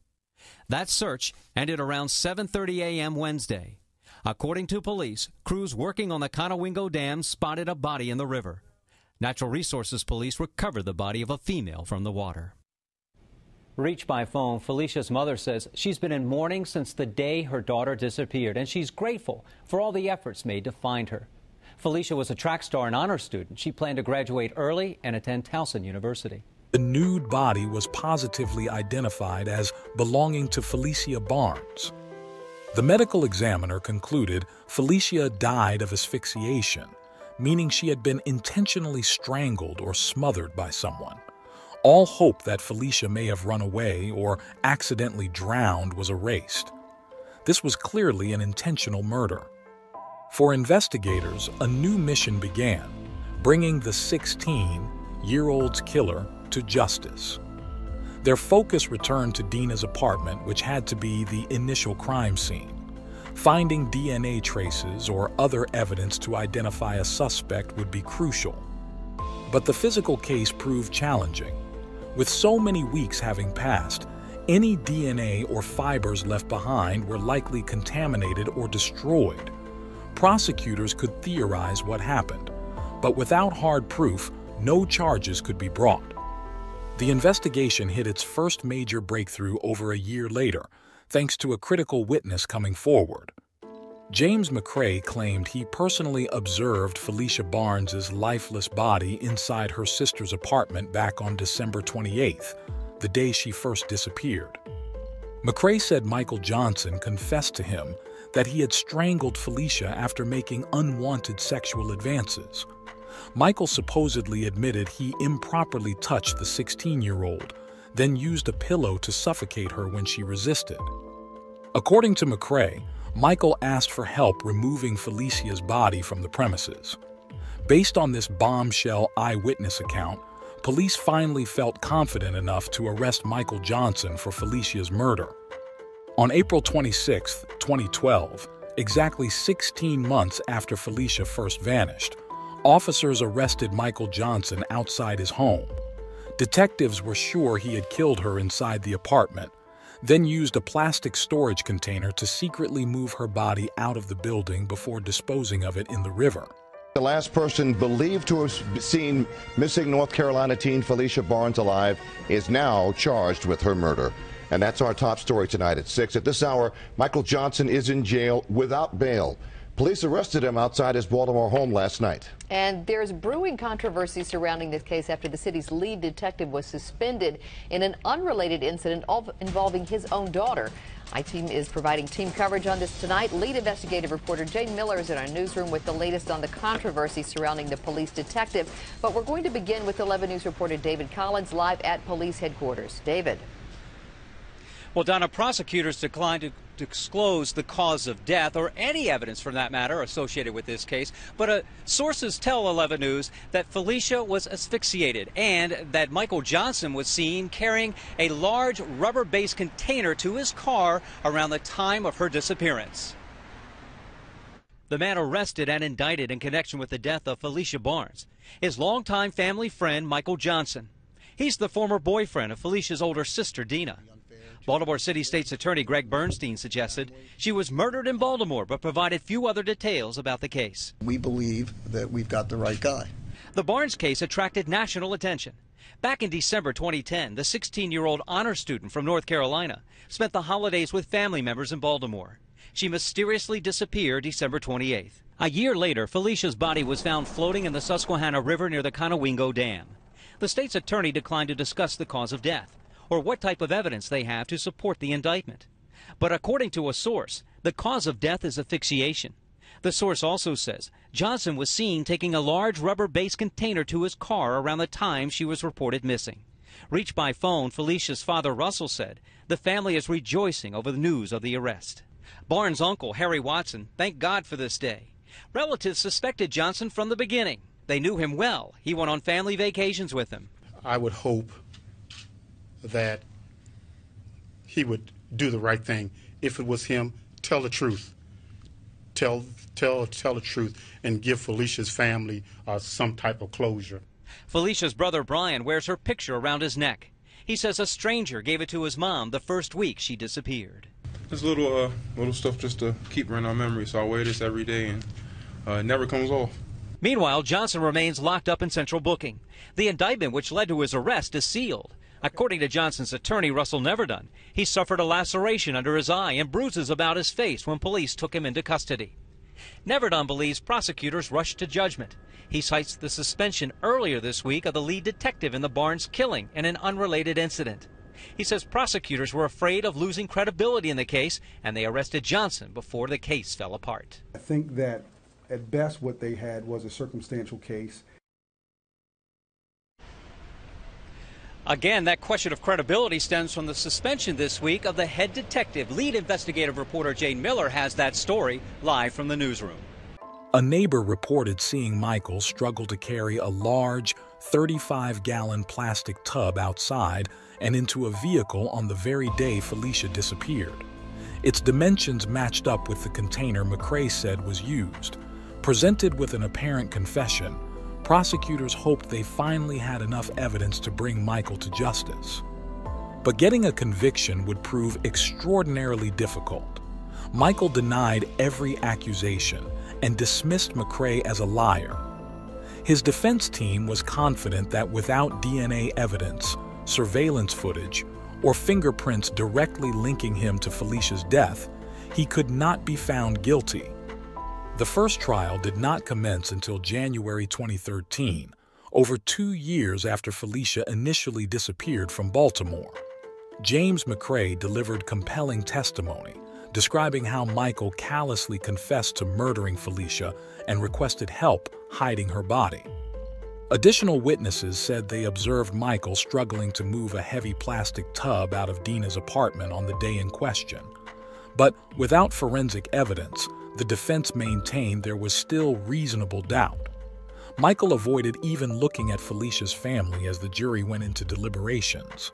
That search ended around 7:30 a.m. Wednesday. According to police, crews working on the Conowingo Dam spotted a body in the river. Natural Resources Police recovered the body of a female from the water. Reached by phone, Felicia's mother says she's been in mourning since the day her daughter disappeared, and she's grateful for all the efforts made to find her. Felicia was a track star and honor student. She planned to graduate early and attend Towson University. The nude body was positively identified as belonging to Felicia Barnes. The medical examiner concluded Felicia died of asphyxiation, meaning she had been intentionally strangled or smothered by someone. All hope that Felicia may have run away or accidentally drowned was erased. This was clearly an intentional murder. For investigators, a new mission began, bringing the 16-year-old's killer to justice. Their focus returned to Dina's apartment, which had to be the initial crime scene. Finding DNA traces or other evidence to identify a suspect would be crucial. But the physical case proved challenging. With so many weeks having passed, any DNA or fibers left behind were likely contaminated or destroyed. Prosecutors could theorize what happened, but without hard proof, no charges could be brought. The investigation hit its first major breakthrough over a year later, thanks to a critical witness coming forward. James McCrae claimed he personally observed Felicia Barnes's lifeless body inside her sister's apartment back on December 28th, the day she first disappeared. McCrae said Michael Johnson confessed to him that he had strangled Felicia after making unwanted sexual advances. Michael supposedly admitted he improperly touched the 16-year-old, then used a pillow to suffocate her when she resisted. According to McCrae, Michael asked for help removing Felicia's body from the premises. Based on this bombshell eyewitness account, police finally felt confident enough to arrest Michael Johnson for Felicia's murder. On April 26, 2012, exactly 16 months after Felicia first vanished, officers arrested Michael Johnson outside his home. Detectives were sure he had killed her inside the apartment, then used a plastic storage container to secretly move her body out of the building before disposing of it in the river. The last person believed to have seen missing North Carolina teen Felicia Barnes alive is now charged with her murder. And that's our top story tonight at 6. At this hour, Michael Johnson is in jail without bail. Police arrested him outside his Baltimore home last night. And there's brewing controversy surrounding this case after the city's lead detective was suspended in an unrelated incident involving his own daughter. My team is providing team coverage on this tonight. Lead investigative reporter Jane Miller is in our newsroom with the latest on the controversy surrounding the police detective. But we're going to begin with 11 News reporter David Collins live at police headquarters. David. Well, Donna, prosecutors declined to disclose the cause of death or any evidence for that matter associated with this case. But sources tell 11 News that Felicia was asphyxiated and that Michael Johnson was seen carrying a large rubber-based container to his car around the time of her disappearance. The man arrested and indicted in connection with the death of Felicia Barnes is longtime family friend Michael Johnson. He's the former boyfriend of Felicia's older sister, Dina. Baltimore City State's Attorney Greg Bernstein suggested she was murdered in Baltimore, but provided few other details about the case. We believe that we've got the right guy. The Barnes case attracted national attention. Back in December 2010, the 16-year-old honor student from North Carolina spent the holidays with family members in Baltimore. She mysteriously disappeared December 28th. A year later, Felicia's body was found floating in the Susquehanna River near the Conowingo Dam. The state's attorney declined to discuss the cause of death or what type of evidence they have to support the indictment. But according to a source, the cause of death is asphyxiation. The source also says Johnson was seen taking a large rubber-based container to his car around the time she was reported missing. Reached by phone, Felicia's father, Russell, said the family is rejoicing over the news of the arrest. Barnes' uncle, Harry Watson, thanked God for this day. Relatives suspected Johnson from the beginning. They knew him well. He went on family vacations with them. I would hope that he would do the right thing. If it was him, tell the truth. Tell the truth and give Felicia's family some type of closure. Felicia's brother Brian wears her picture around his neck. He says a stranger gave it to his mom the first week she disappeared. There's little stuff just to keep her in our memory, so I wear this every day and it never comes off. Meanwhile, Johnson remains locked up in central booking. The indictment which led to his arrest is sealed. According to Johnson's attorney, Russell Neverdun, he suffered a laceration under his eye and bruises about his face when police took him into custody. Neverdun believes prosecutors rushed to judgment. He cites the suspension earlier this week of the lead detective in the Barnes killing in an unrelated incident. He says prosecutors were afraid of losing credibility in the case, and they arrested Johnson before the case fell apart. I think that at best what they had was a circumstantial case. Again, that question of credibility stems from the suspension this week of the head detective. Lead investigative reporter Jane Miller has that story live from the newsroom. A neighbor reported seeing Michael struggle to carry a large 35-gallon plastic tub outside and into a vehicle on the very day Felicia disappeared. Its dimensions matched up with the container McCrae said was used. Presented with an apparent confession, prosecutors hoped they finally had enough evidence to bring Michael to justice. But getting a conviction would prove extraordinarily difficult. Michael denied every accusation and dismissed McCrae as a liar. His defense team was confident that without DNA evidence, surveillance footage, or fingerprints directly linking him to Felicia's death, he could not be found guilty. The first trial did not commence until January 2013, over 2 years after Felicia initially disappeared from Baltimore. James McCrae delivered compelling testimony, describing how Michael callously confessed to murdering Felicia and requested help hiding her body. Additional witnesses said they observed Michael struggling to move a heavy plastic tub out of Dina's apartment on the day in question. But without forensic evidence, the defense maintained there was still reasonable doubt. Michael avoided even looking at Felicia's family as the jury went into deliberations.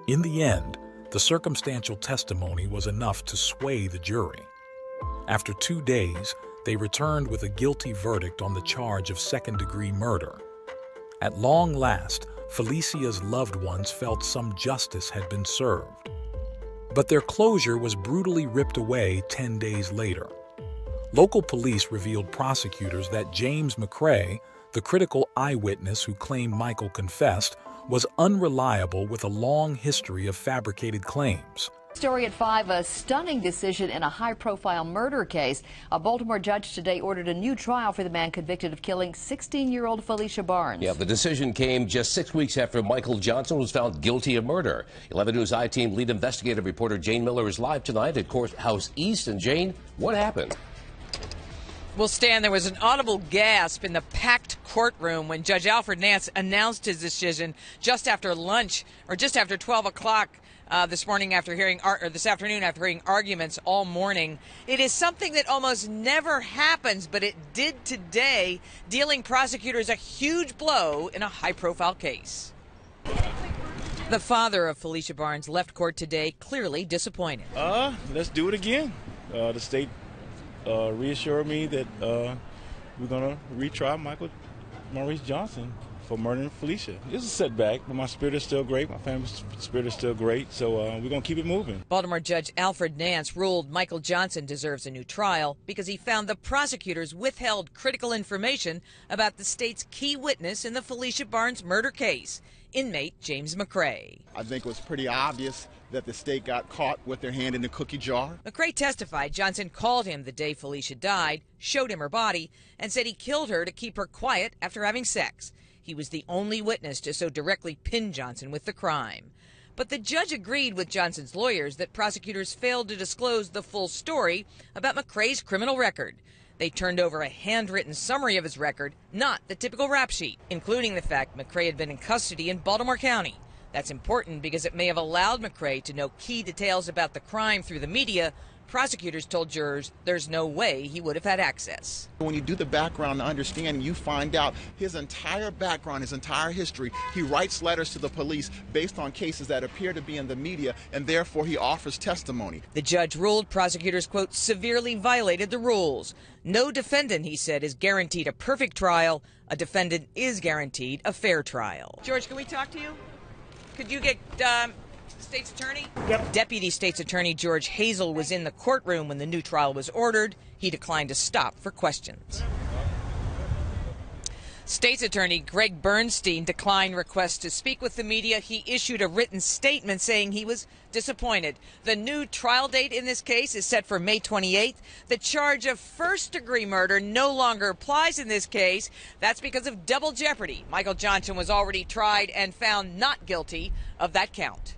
In the end, the circumstantial testimony was enough to sway the jury. After 2 days, they returned with a guilty verdict on the charge of second-degree murder. At long last, Felicia's loved ones felt some justice had been served. But their closure was brutally ripped away 10 days later. Local police revealed prosecutors that James McCrae, the critical eyewitness who claimed Michael confessed, was unreliable with a long history of fabricated claims. Story at 5, a stunning decision in a high-profile murder case. A Baltimore judge today ordered a new trial for the man convicted of killing 16-year-old Felicia Barnes. Yeah, the decision came just 6 weeks after Michael Johnson was found guilty of murder. 11 News I-Team lead investigative reporter Jane Miller is live tonight at Courthouse East. And Jane, what happened? Well, Stan, there was an audible gasp in the packed courtroom when Judge Alfred Nance announced his decision just after lunch, or just after 12 o'clock this afternoon after hearing arguments all morning. It is something that almost never happens, but it did today, dealing prosecutors a huge blow in a high-profile case. The father of Felicia Barnes left court today clearly disappointed. Let's do it again. The state reassured me that we're going to retry Michael Maurice Johnson for murdering Felicia. It's a setback, but my spirit is still great. My family's spirit is still great, so we're going to keep it moving. Baltimore Judge Alfred Nance ruled Michael Johnson deserves a new trial because he found the prosecutors withheld critical information about the state's key witness in the Felicia Barnes murder case, inmate James McCrae. I think it was pretty obvious that the state got caught with their hand in the cookie jar. McCrae testified Johnson called him the day Felicia died, showed him her body, and said he killed her to keep her quiet after having sex. He was the only witness to so directly pin Johnson with the crime. But the judge agreed with Johnson's lawyers that prosecutors failed to disclose the full story about McCrae's criminal record. They turned over a handwritten summary of his record, not the typical rap sheet, including the fact McCrae had been in custody in Baltimore County. That's important because it may have allowed McRae to know key details about the crime through the media. Prosecutors told jurors there's no way he would have had access. When you do the background understanding, you find out his entire background, his entire history. He writes letters to the police based on cases that appear to be in the media, and therefore he offers testimony. The judge ruled prosecutors, quote, severely violated the rules. No defendant, he said, is guaranteed a perfect trial. A defendant is guaranteed a fair trial. George, can we talk to you? Could you get State's Attorney? Yep. Deputy State's Attorney George Hazel was in the courtroom when the new trial was ordered. He declined to stop for questions. State's Attorney Greg Bernstein declined requests to speak with the media. He issued a written statement saying he was disappointed. The new trial date in this case is set for May 28th. The charge of first-degree murder no longer applies in this case. That's because of double jeopardy. Michael Johnson was already tried and found not guilty of that count.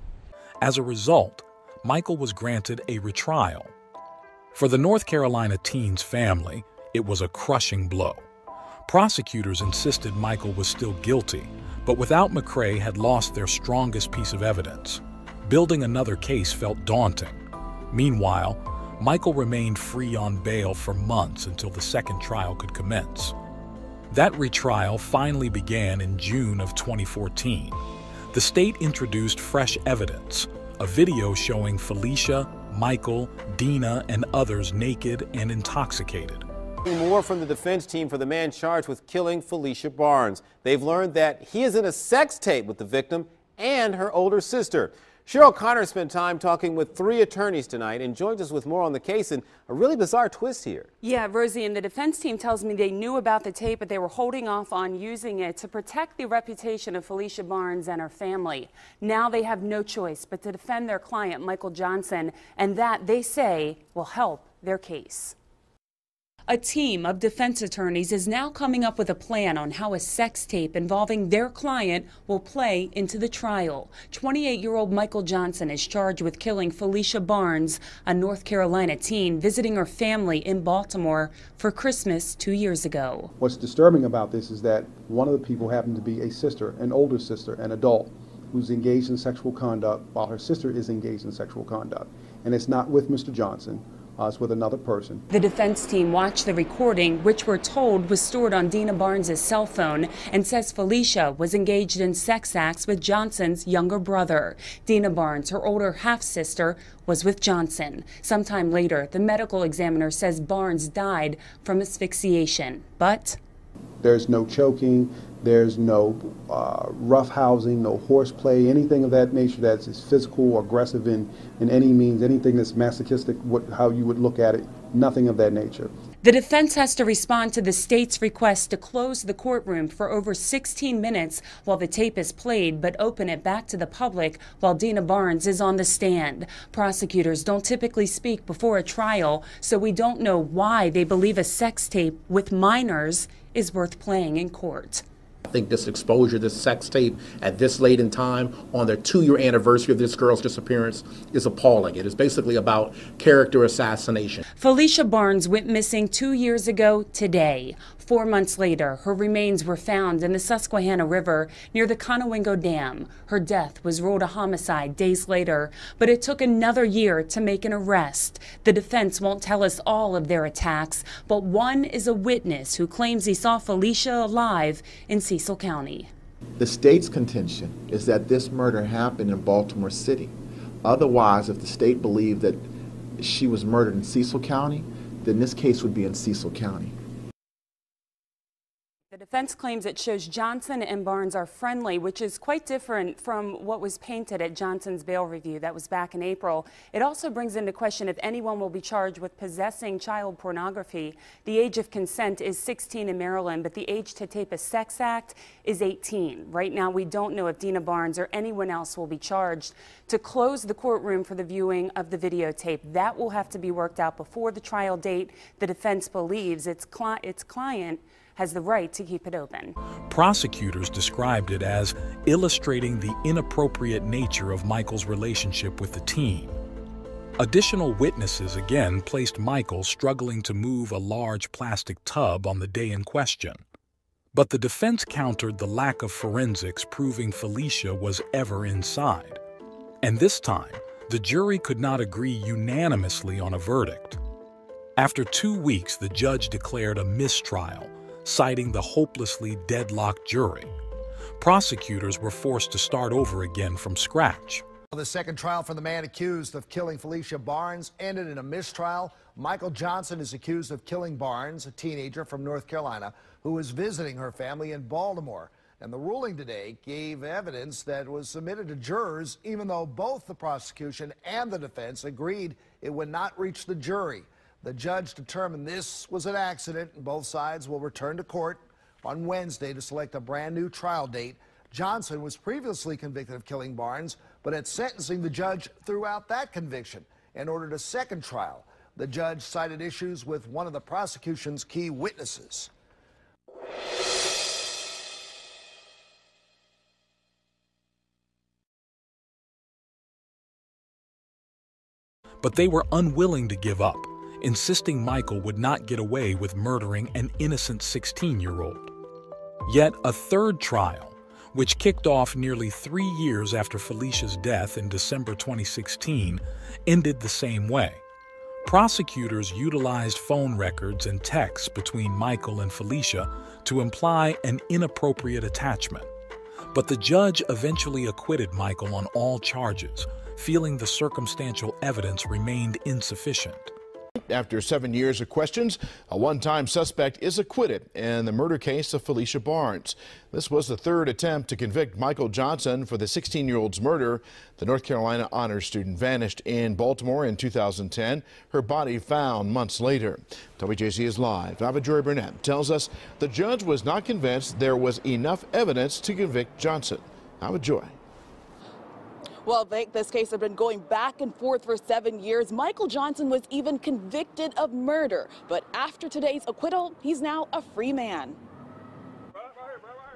As a result, Michael was granted a retrial. For the North Carolina teen's family, it was a crushing blow. Prosecutors insisted Michael was still guilty, but without McRae had lost their strongest piece of evidence. Building another case felt daunting. Meanwhile, Michael remained free on bail for months until the second trial could commence. That retrial finally began in June of 2014. The state introduced fresh evidence, a video showing Felicia, Michael, Dina, and others naked and intoxicated. More from the defense team for the man charged with killing Felicia Barnes. They've learned that he is in a sex tape with the victim and her older sister. Cheryl Connor spent time talking with 3 attorneys tonight and joins us with more on the case and a really bizarre twist here. Yeah, Rosie, and the defense team tells me they knew about the tape, but they were holding off on using it to protect the reputation of Felicia Barnes and her family. Now they have no choice but to defend their client, Michael Johnson, and that, they say, will help their case. A team of defense attorneys is now coming up with a plan on how a sex tape involving their client will play into the trial. 28-year-old Michael Johnson is charged with killing Felicia Barnes, a North Carolina teen visiting her family in Baltimore for Christmas 2 years ago. What's disturbing about this is that one of the people happened to be a sister, an older sister, an adult, who's engaged in sexual conduct while her sister is engaged in sexual conduct. And it's not with Mr. Johnson. It's with another person. The defense team watched the recording, which we're told was stored on Dina Barnes' cell phone, and says Felicia was engaged in sex acts with Johnson's younger brother. Dina Barnes, her older half-sister, was with Johnson. Sometime later, the medical examiner says Barnes died from asphyxiation, but there's no choking, there's no roughhousing, no horseplay, anything of that nature that's physical or aggressive in any means, anything that's masochistic, how you would look at it, nothing of that nature. The defense has to respond to the state's request to close the courtroom for over 16 minutes while the tape is played, but open it back to the public while Dina Barnes is on the stand. Prosecutors don't typically speak before a trial, so we don't know why they believe a sex tape with minors is worth playing in court. I think this exposure, this sex tape at this late in time on their 2-year anniversary of this girl's disappearance is appalling. It is basically about character assassination. Felicia Barnes went missing 2 years ago today. 4 months later, her remains were found in the Susquehanna River near the Conowingo Dam. Her death was ruled a homicide days later, but it took another year to make an arrest. The defense won't tell us all of their attacks, but one is a witness who claims he saw Felicia alive in Cecil County. The state's contention is that this murder happened in Baltimore City. Otherwise, if the state believed that she was murdered in Cecil County, then this case would be in Cecil County. The defense claims it shows Johnson and Barnes are friendly, which is quite different from what was painted at Johnson's bail review. That was back in April. It also brings into question if anyone will be charged with possessing child pornography. The age of consent is 16 in Maryland, but the age to tape a sex act is 18. Right now, we don't know if Dina Barnes or anyone else will be charged. To close the courtroom for the viewing of the videotape, that will have to be worked out before the trial date. The defense believes its client has the right to keep it open. Prosecutors described it as illustrating the inappropriate nature of Michael's relationship with the teen. Additional witnesses again placed Michael struggling to move a large plastic tub on the day in question. But the defense countered the lack of forensics proving Felicia was ever inside. And this time, the jury could not agree unanimously on a verdict. After 2 weeks, the judge declared a mistrial, citing the hopelessly deadlocked jury. Prosecutors were forced to start over again from scratch. The second trial for the man accused of killing Felicia Barnes ended in a mistrial. Michael Johnson is accused of killing Barnes, a teenager from North Carolina who was visiting her family in Baltimore. And the ruling today gave evidence that was submitted to jurors, even though both the prosecution and the defense agreed it would not reach the jury. The judge determined this was an accident, and both sides will return to court on Wednesday to select a brand new trial date. Johnson was previously convicted of killing Barnes, but at sentencing, the judge threw out that conviction and ordered a second trial. The judge cited issues with one of the prosecution's key witnesses. But they were unwilling to give up, insisting Michael would not get away with murdering an innocent 16-year-old. Yet a third trial, which kicked off nearly 3 years after Felicia's death in December 2016, ended the same way. Prosecutors utilized phone records and texts between Michael and Felicia to imply an inappropriate attachment. But the judge eventually acquitted Michael on all charges, feeling the circumstantial evidence remained insufficient. After 7 years of questions, a one-time suspect is acquitted in the murder case of Felicia Barnes. This was the third attempt to convict Michael Johnson for the 16-year-old's murder. The North Carolina honors student vanished in Baltimore in 2010. Her body found months later. WJZ is live. Joy Burnett tells us the judge was not convinced there was enough evidence to convict Johnson. Joy. Well, this case had been going back and forth for 7 years. Michael Johnson was even convicted of murder. But after today's acquittal, he's now a free man.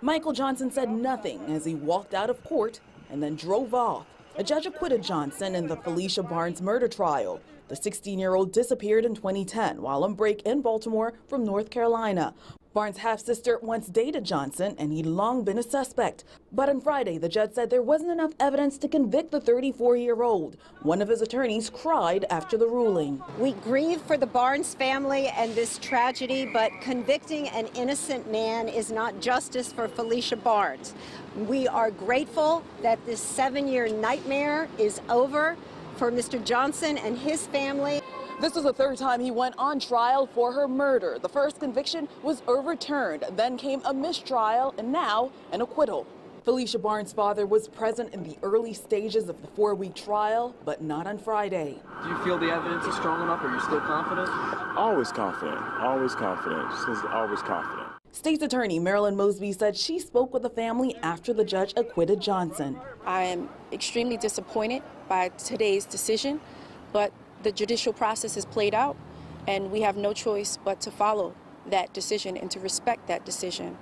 Michael Johnson said nothing as he walked out of court and then drove off. A judge acquitted Johnson in the Felicia Barnes murder trial. The 16-year-old disappeared in 2010 while on break in Baltimore from North Carolina. Barnes' half-sister once dated Johnson, and he'd long been a suspect. But on Friday, the judge said there wasn't enough evidence to convict the 34-year-old. One of his attorneys cried after the ruling. We grieve for the Barnes family and this tragedy, but convicting an innocent man is not justice for Felicia Barnes. We are grateful that this 7-year nightmare is over for Mr. Johnson and his family. This is the third time he went on trial for her murder. The first conviction was overturned, then came a mistrial, and now an acquittal. Felicia Barnes' father was present in the early stages of the 4-week trial, but not on Friday. Do you feel the evidence is strong enough? Are you still confident? Always confident. Always confident. Always confident. State's Attorney Marilyn Mosby said she spoke with the family after the judge acquitted Johnson. I am extremely disappointed by today's decision, but the judicial process has played out, and we have no choice but to follow that decision and to respect that decision.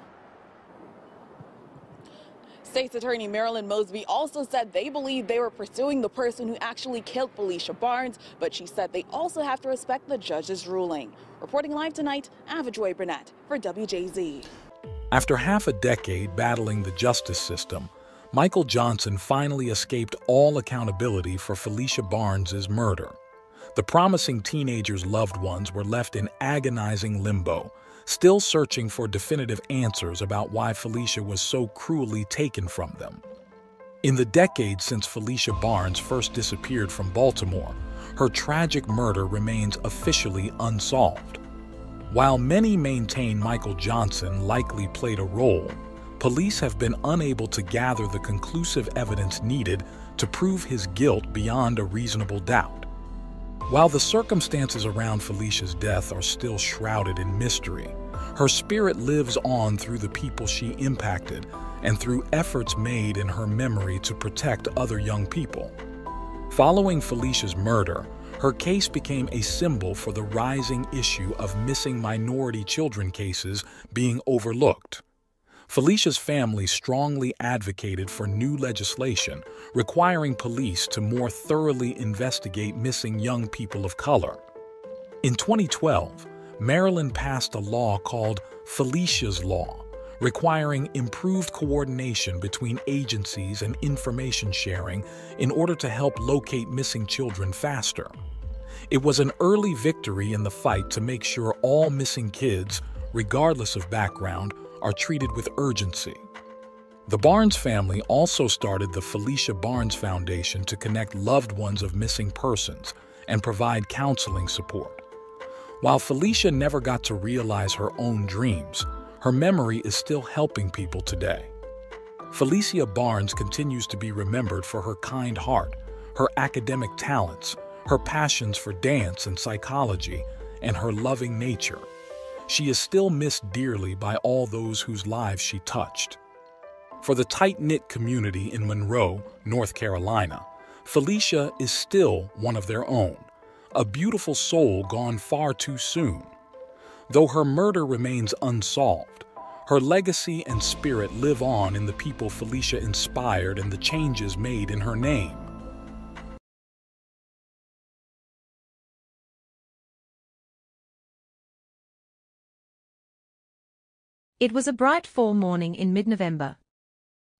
State's Attorney Marilyn Mosby also said they believe they were pursuing the person who actually killed Felicia Barnes, but she said they also have to respect the judge's ruling. Reporting live tonight, Joy Burnett for WJZ. After half a decade battling the justice system, Michael Johnson finally escaped all accountability for Felicia Barnes' murder. The promising teenager's loved ones were left in agonizing limbo, still searching for definitive answers about why Felicia was so cruelly taken from them. In the decades since Felicia Barnes first disappeared from Baltimore, her tragic murder remains officially unsolved. While many maintain Michael Johnson likely played a role, police have been unable to gather the conclusive evidence needed to prove his guilt beyond a reasonable doubt. While the circumstances around Felicia's death are still shrouded in mystery, her spirit lives on through the people she impacted and through efforts made in her memory to protect other young people. Following Felicia's murder, her case became a symbol for the rising issue of missing minority children cases being overlooked. Felicia's family strongly advocated for new legislation requiring police to more thoroughly investigate missing young people of color. In 2012, Maryland passed a law called Felicia's Law, requiring improved coordination between agencies and information sharing in order to help locate missing children faster. It was an early victory in the fight to make sure all missing kids, regardless of background, are treated with urgency. The Barnes family also started the Felicia Barnes Foundation to connect loved ones of missing persons and provide counseling support. While Felicia never got to realize her own dreams, her memory is still helping people today. Felicia Barnes continues to be remembered for her kind heart, her academic talents, her passions for dance and psychology, and her loving nature. She is still missed dearly by all those whose lives she touched. For the tight-knit community in Monroe, North Carolina, Felicia is still one of their own, a beautiful soul gone far too soon. Though her murder remains unsolved, her legacy and spirit live on in the people Felicia inspired and the changes made in her name. It was a bright fall morning in mid-November.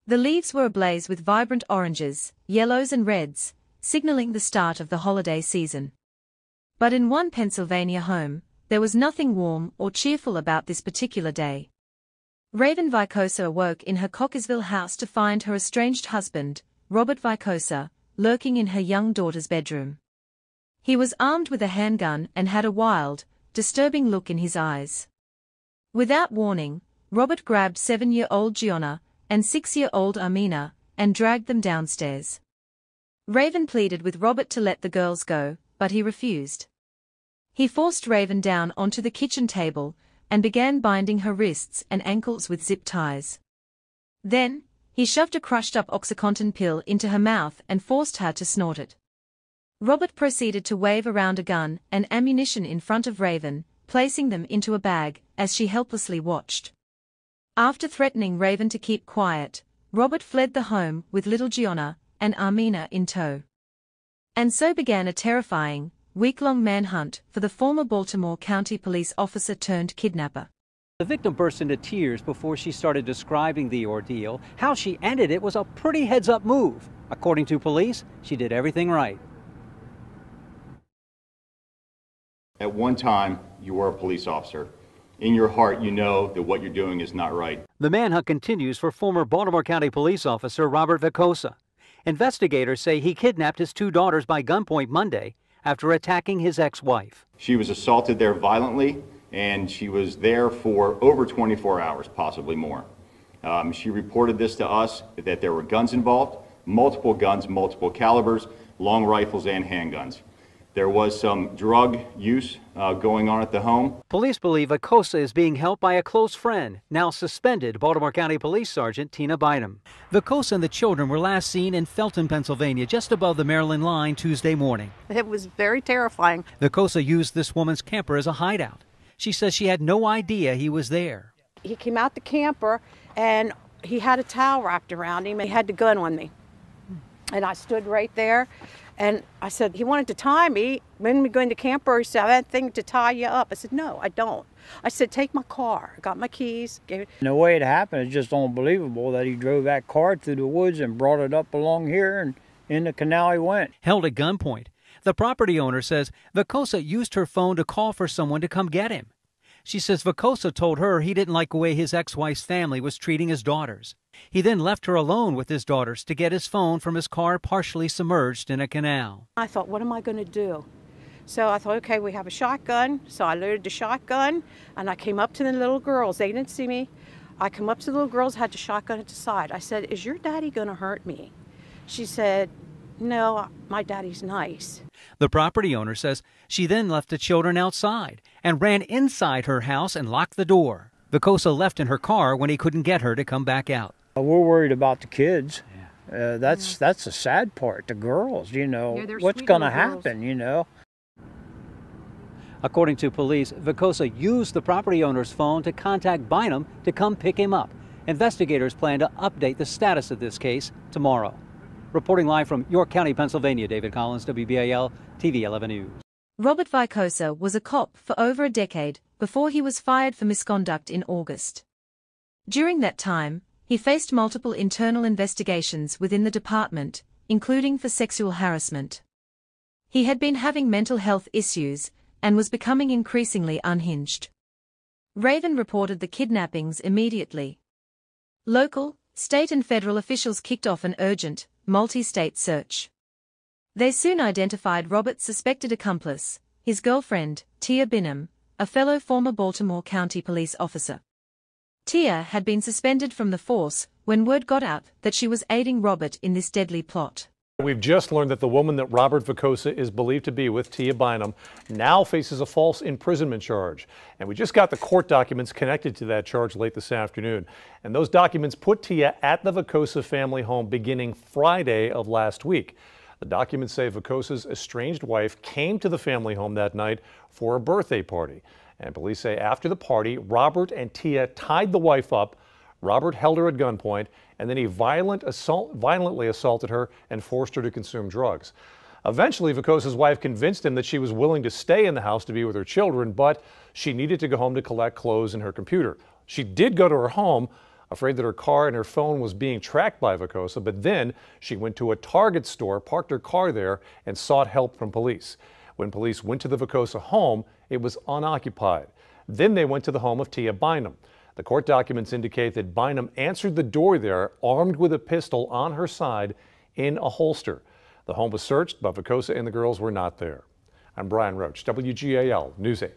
The leaves were ablaze with vibrant oranges, yellows and reds, signaling the start of the holiday season. But in one Pennsylvania home, there was nothing warm or cheerful about this particular day. Raven Vicosa awoke in her Cockeysville house to find her estranged husband, Robert Vicosa, lurking in her young daughter's bedroom. He was armed with a handgun and had a wild, disturbing look in his eyes. Without warning, Robert grabbed 7-year-old Gianna and 6-year-old Amina and dragged them downstairs. Raven pleaded with Robert to let the girls go, but he refused. He forced Raven down onto the kitchen table and began binding her wrists and ankles with zip ties. Then, he shoved a crushed-up OxyContin pill into her mouth and forced her to snort it. Robert proceeded to wave around a gun and ammunition in front of Raven, placing them into a bag as she helplessly watched. After threatening Raven to keep quiet, Robert fled the home with little Gianna and Amina in tow. And so began a terrifying, week-long manhunt for the former Baltimore County police officer turned kidnapper. The victim burst into tears before she started describing the ordeal. How she ended it was a pretty heads-up move. According to police, she did everything right. At one time, you were a police officer. In your heart, you know that what you're doing is not right. The manhunt continues for former Baltimore County police officer Robert Vicosa. Investigators say he kidnapped his 2 daughters by gunpoint Monday after attacking his ex-wife. She was assaulted there violently, and she was there for over 24 hours, possibly more. She reported this to us, that there were guns involved, multiple guns, multiple calibers, long rifles and handguns. There was some drug use going on at the home. Police believe Vicosa is being helped by a close friend, now suspended Baltimore County Police Sergeant Tina Bynum. Vicosa and the children were last seen in Felton, Pennsylvania, just above the Maryland line Tuesday morning. It was very terrifying. Vicosa used this woman's camper as a hideout. She says she had no idea he was there. He came out the camper and he had a towel wrapped around him and he had the gun on me. And I stood right there. And I said, he wanted to tie me. When we go in the camper, he said, I have that thing to tie you up. I said, no, I don't. I said, take my car. I got my keys. Gave it. The way it happened is just unbelievable that he drove that car through the woods and brought it up along here, and in the canal he went. Held at gunpoint, the property owner says Vicosa used her phone to call for someone to come get him. She says Vicosa told her he didn't like the way his ex-wife's family was treating his daughters. He then left her alone with his daughters to get his phone from his car partially submerged in a canal. I thought, what am I going to do? So I thought, okay, we have a shotgun. So I loaded the shotgun, and I came up to the little girls. They didn't see me. I come up to the little girls, had the shotgun at the side. I said, is your daddy going to hurt me? She said, no, my daddy's nice. The property owner says she then left the children outside and ran inside her house and locked the door. Vicosa left in her car when he couldn't get her to come back out. We're worried about the kids. That's the sad part. The girls, you know, what's going to happen, you know. According to police, Vicosa used the property owner's phone to contact Bynum to come pick him up. Investigators plan to update the status of this case tomorrow. Reporting live from York County, Pennsylvania, David Collins, WBAL TV 11 News. Robert Vicosa was a cop for over a decade before he was fired for misconduct in August. During that time, he faced multiple internal investigations within the department, including for sexual harassment. He had been having mental health issues and was becoming increasingly unhinged. Raven reported the kidnappings immediately. Local, state and federal officials kicked off an urgent, multi-state search. They soon identified Robert's suspected accomplice, his girlfriend, Tia Binham, a fellow former Baltimore County police officer. Tia had been suspended from the force when word got out that she was aiding Robert in this deadly plot. We've just learned that the woman that Robert Vicosa is believed to be with, Tia Binham, now faces a false imprisonment charge. And we just got the court documents connected to that charge late this afternoon. And those documents put Tia at the Vicosa family home beginning Friday of last week. The documents say Vicosa's estranged wife came to the family home that night for a birthday party. And police say after the party, Robert and Tia tied the wife up. Robert held her at gunpoint, and then he violently assaulted her and forced her to consume drugs. Eventually, Vicosa's wife convinced him that she was willing to stay in the house to be with her children, but she needed to go home to collect clothes and her computer. She did go to her home, afraid that her car and her phone was being tracked by Vicosa, but then she went to a Target store, parked her car there, and sought help from police. When police went to the Vicosa home, it was unoccupied. Then they went to the home of Tia Binham. The court documents indicate that Binham answered the door there, armed with a pistol on her side in a holster. The home was searched, but Vicosa and the girls were not there. I'm Brian Roach, WGAL News 8.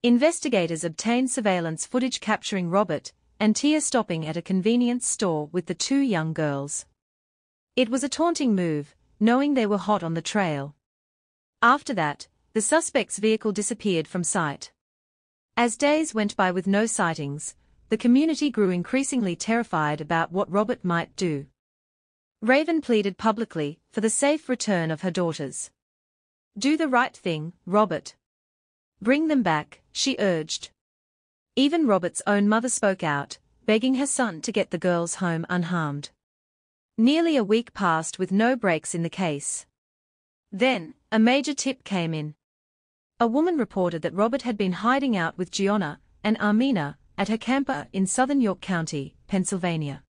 Investigators obtained surveillance footage capturing Robert and Tia stopping at a convenience store with the two young girls. It was a taunting move, knowing they were hot on the trail. After that, the suspect's vehicle disappeared from sight. As days went by with no sightings, the community grew increasingly terrified about what Robert might do. Raven pleaded publicly for the safe return of her daughters. "Do the right thing, Robert. Bring them back," she urged. Even Robert's own mother spoke out, begging her son to get the girls home unharmed. Nearly a week passed with no breaks in the case. Then, a major tip came in. A woman reported that Robert had been hiding out with Gianna and Armina at her camper in southern York County, Pennsylvania.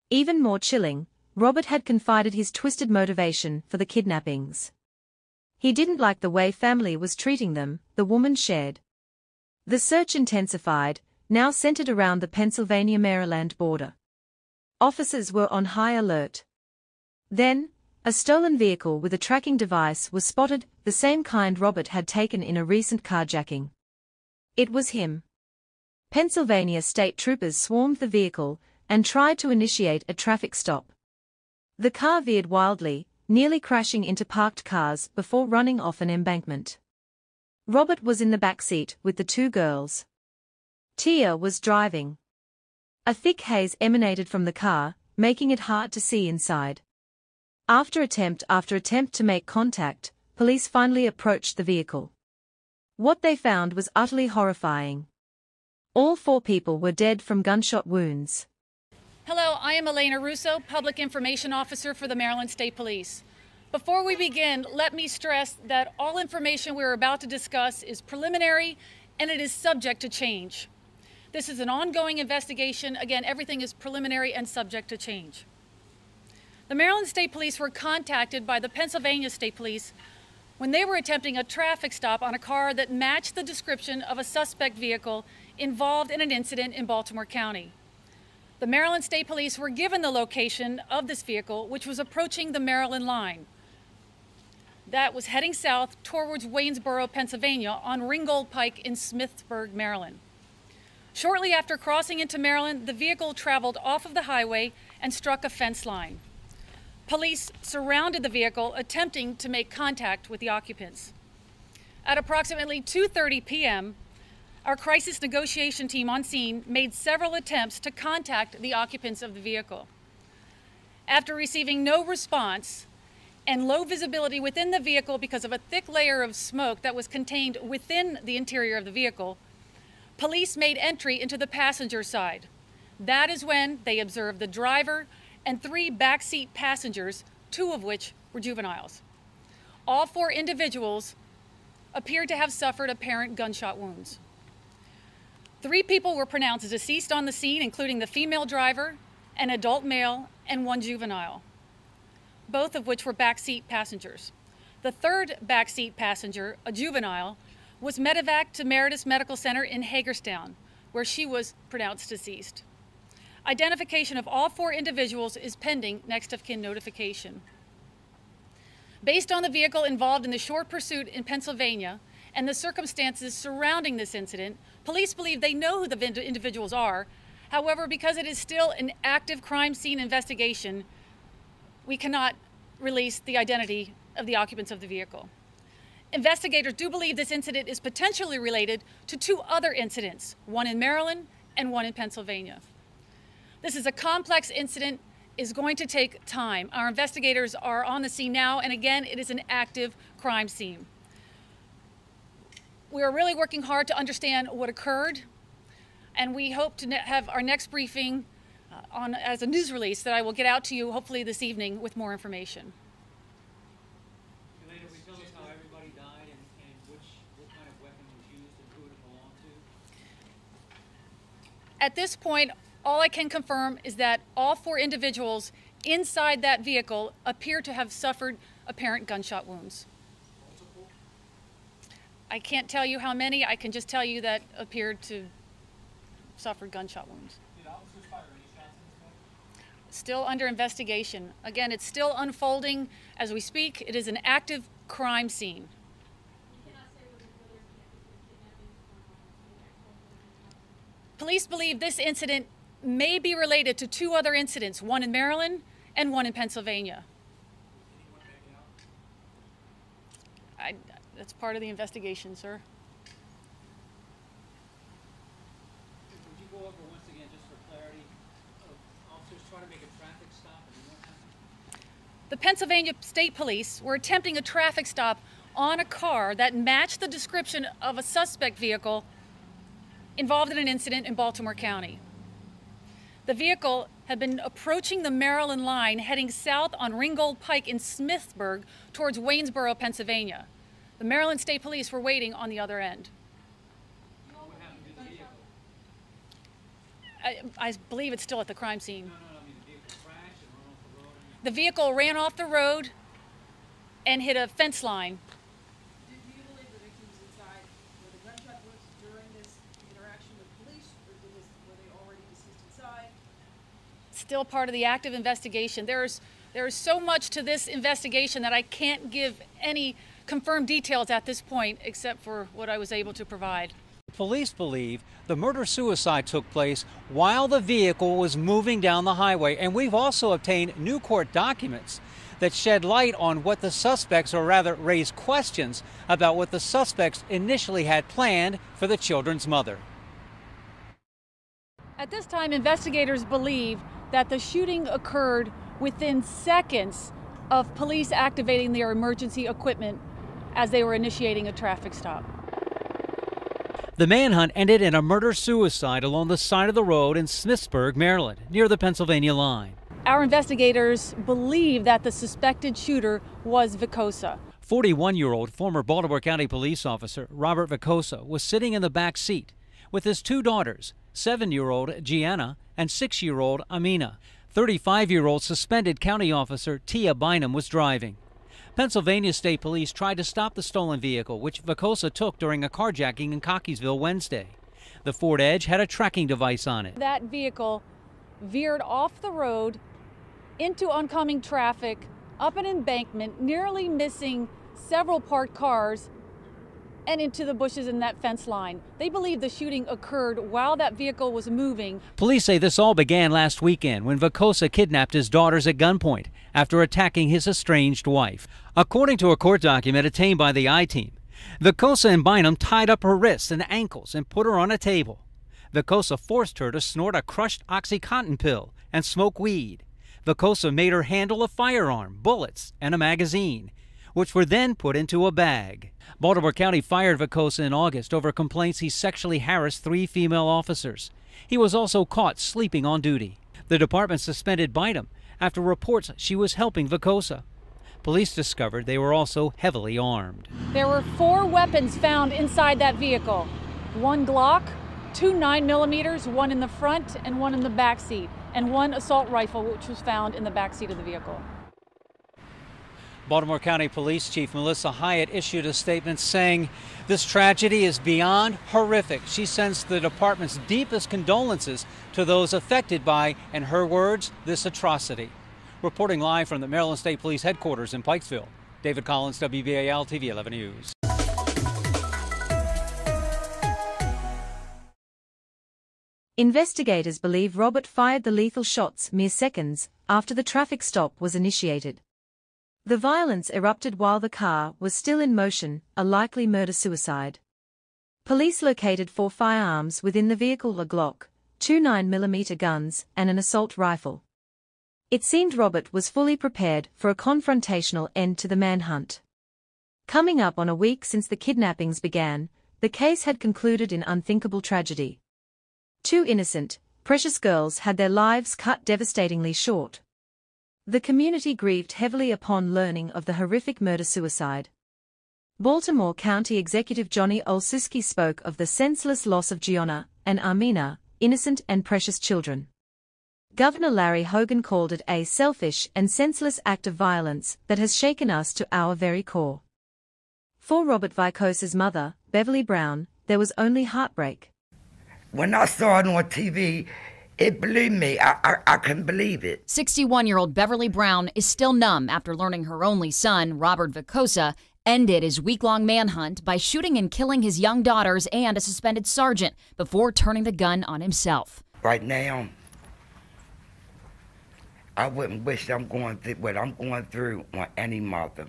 Even more chilling, Robert had confided his twisted motivation for the kidnappings. He didn't like the way family was treating them, the woman shared. The search intensified, now centered around the Pennsylvania-Maryland border. Officers were on high alert. Then, a stolen vehicle with a tracking device was spotted, the same kind Robert had taken in a recent carjacking. It was him. Pennsylvania state troopers swarmed the vehicle and tried to initiate a traffic stop. The car veered wildly, nearly crashing into parked cars before running off an embankment. Robert was in the back seat with the two girls. Tia was driving. A thick haze emanated from the car, making it hard to see inside. After attempt to make contact, police finally approached the vehicle. What they found was utterly horrifying. All four people were dead from gunshot wounds. Hello, I am Elena Russo, Public Information Officer for the Maryland State Police. Before we begin, let me stress that all information we're about to discuss is preliminary and it is subject to change. This is an ongoing investigation. Again, everything is preliminary and subject to change. The Maryland State Police were contacted by the Pennsylvania State Police when they were attempting a traffic stop on a car that matched the description of a suspect vehicle involved in an incident in Baltimore County. The Maryland State Police were given the location of this vehicle, which was approaching the Maryland line. That was heading south towards Waynesboro, Pennsylvania, on Ringgold Pike in Smithsburg, Maryland. Shortly after crossing into Maryland, the vehicle traveled off of the highway and struck a fence line. Police surrounded the vehicle, attempting to make contact with the occupants. At approximately 2:30 p.m., our crisis negotiation team on scene made several attempts to contact the occupants of the vehicle. After receiving no response and low visibility within the vehicle because of a thick layer of smoke that was contained within the interior of the vehicle, police made entry into the passenger side. That is when they observed the driver and 3 backseat passengers, 2 of which were juveniles. All 4 individuals appeared to have suffered apparent gunshot wounds. 3 people were pronounced deceased on the scene, including the female driver, an adult male, and 1 juvenile, both of which were backseat passengers. The 3rd backseat passenger, a juvenile, was medevaced to Meredith Medical Center in Hagerstown, where she was pronounced deceased. Identification of all 4 individuals is pending next of kin notification. Based on the vehicle involved in the short pursuit in Pennsylvania and the circumstances surrounding this incident, police believe they know who the individuals are. However, because it is still an active crime scene investigation, we cannot release the identity of the occupants of the vehicle. Investigators do believe this incident is potentially related to 2 other incidents, one in Maryland and one in Pennsylvania. This is a complex incident, is going to take time. Our investigators are on the scene now, and again, it is an active crime scene. We are really working hard to understand what occurred, and we hope to have our next briefing as a news release that I will get out to you hopefully this evening with more information. Elena, will you tell us how everybody died and what kind of weapon was used and who it belonged to? At this point, all I can confirm is that all 4 individuals inside that vehicle appear to have suffered apparent gunshot wounds. Multiple? I can't tell you how many. I can just tell you that appeared to suffer gunshot wounds. Did officers fire any shots in this way? Still under investigation. Again, it's still unfolding as we speak. It is an active crime scene. Police believe this incident may be related to 2 other incidents, one in Maryland and one in Pennsylvania. That's part of the investigation, sir. Would you go over once again, just for clarity, officers trying to make a traffic stop and what happened? The Pennsylvania State Police were attempting a traffic stop on a car that matched the description of a suspect vehicle involved in an incident in Baltimore County. The vehicle had been approaching the Maryland line, heading south on Ringgold Pike in Smithsburg towards Waynesboro, Pennsylvania. The Maryland State Police were waiting on the other end. What happened to the vehicle? I believe it's still at the crime scene. No, I mean the vehicle crashed and ran off the road. The vehicle ran off the road and hit a fence line. Do you believe the victims inside were the gunshot wounds during this interaction with police, or were they already deceased inside? Still part of the active investigation. There is so much to this investigation that I can't give any confirmed details at this point, except for what I was able to provide. Police believe the murder-suicide took place while the vehicle was moving down the highway, and we've also obtained new court documents that shed light on what the suspects, or rather raise questions about what the suspects initially had planned for the children's mother. At this time, investigators believe that the shooting occurred within seconds of police activating their emergency equipment as they were initiating a traffic stop. The manhunt ended in a murder-suicide along the side of the road in Smithsburg, Maryland, near the Pennsylvania line. Our investigators believe that the suspected shooter was Vicosa. 41-year-old former Baltimore County police officer Robert Vicosa was sitting in the back seat with his 2 daughters, 7-year-old Gianna and 6-year-old Amina. 35-year-old suspended county officer Tia Bynum was driving. Pennsylvania State Police tried to stop the stolen vehicle, which Vicosa took during a carjacking in Cockeysville Wednesday. The Ford Edge had a tracking device on it. That vehicle veered off the road into oncoming traffic, up an embankment, nearly missing several parked cars, and into the bushes in that fence line. They believe the shooting occurred while that vehicle was moving. Police say this all began last weekend when Vicosa kidnapped his daughters at gunpoint after attacking his estranged wife. According to a court document obtained by the I-Team, Vicosa and Bynum tied up her wrists and ankles and put her on a table. Vicosa forced her to snort a crushed OxyContin pill and smoke weed. Vicosa made her handle a firearm, bullets, and a magazine, which were then put into a bag. Baltimore County fired Vicosa in August over complaints he sexually harassed 3 female officers. He was also caught sleeping on duty. The department suspended Bynum after reports she was helping Vicosa. Police discovered they were also heavily armed. There were 4 weapons found inside that vehicle. 1 Glock, 2 9mm, one in the front and one in the back seat, and one assault rifle, which was found in the back seat of the vehicle. Baltimore County Police Chief Melissa Hyatt issued a statement saying this tragedy is beyond horrific. She sends the department's deepest condolences to those affected by, in her words, this atrocity. Reporting live from the Maryland State Police headquarters in Pikesville, David Collins, WBAL TV 11 News. Investigators believe Robert fired the lethal shots mere seconds after the traffic stop was initiated. The violence erupted while the car was still in motion, a likely murder-suicide. Police located 4 firearms within the vehicle: a Glock, 2 9mm guns, and an assault rifle. It seemed Robert was fully prepared for a confrontational end to the manhunt. Coming up on a week since the kidnappings began, the case had concluded in unthinkable tragedy. 2 innocent, precious girls had their lives cut devastatingly short. The community grieved heavily upon learning of the horrific murder-suicide. Baltimore County Executive Johnny Olszewski spoke of the senseless loss of Gianna and Amina, innocent and precious children. Governor Larry Hogan called it a selfish and senseless act of violence that has shaken us to our very core. For Robert Vicosa's mother, Beverly Brown, there was only heartbreak. When I saw it on TV, it blew me. I couldn't believe it. 61-year-old Beverly Brown is still numb after learning her only son, Robert Vicosa, ended his week-long manhunt by shooting and killing his young daughters and a suspended sergeant before turning the gun on himself. Right now, I wouldn't wish I'm going through what I'm going through on any mother.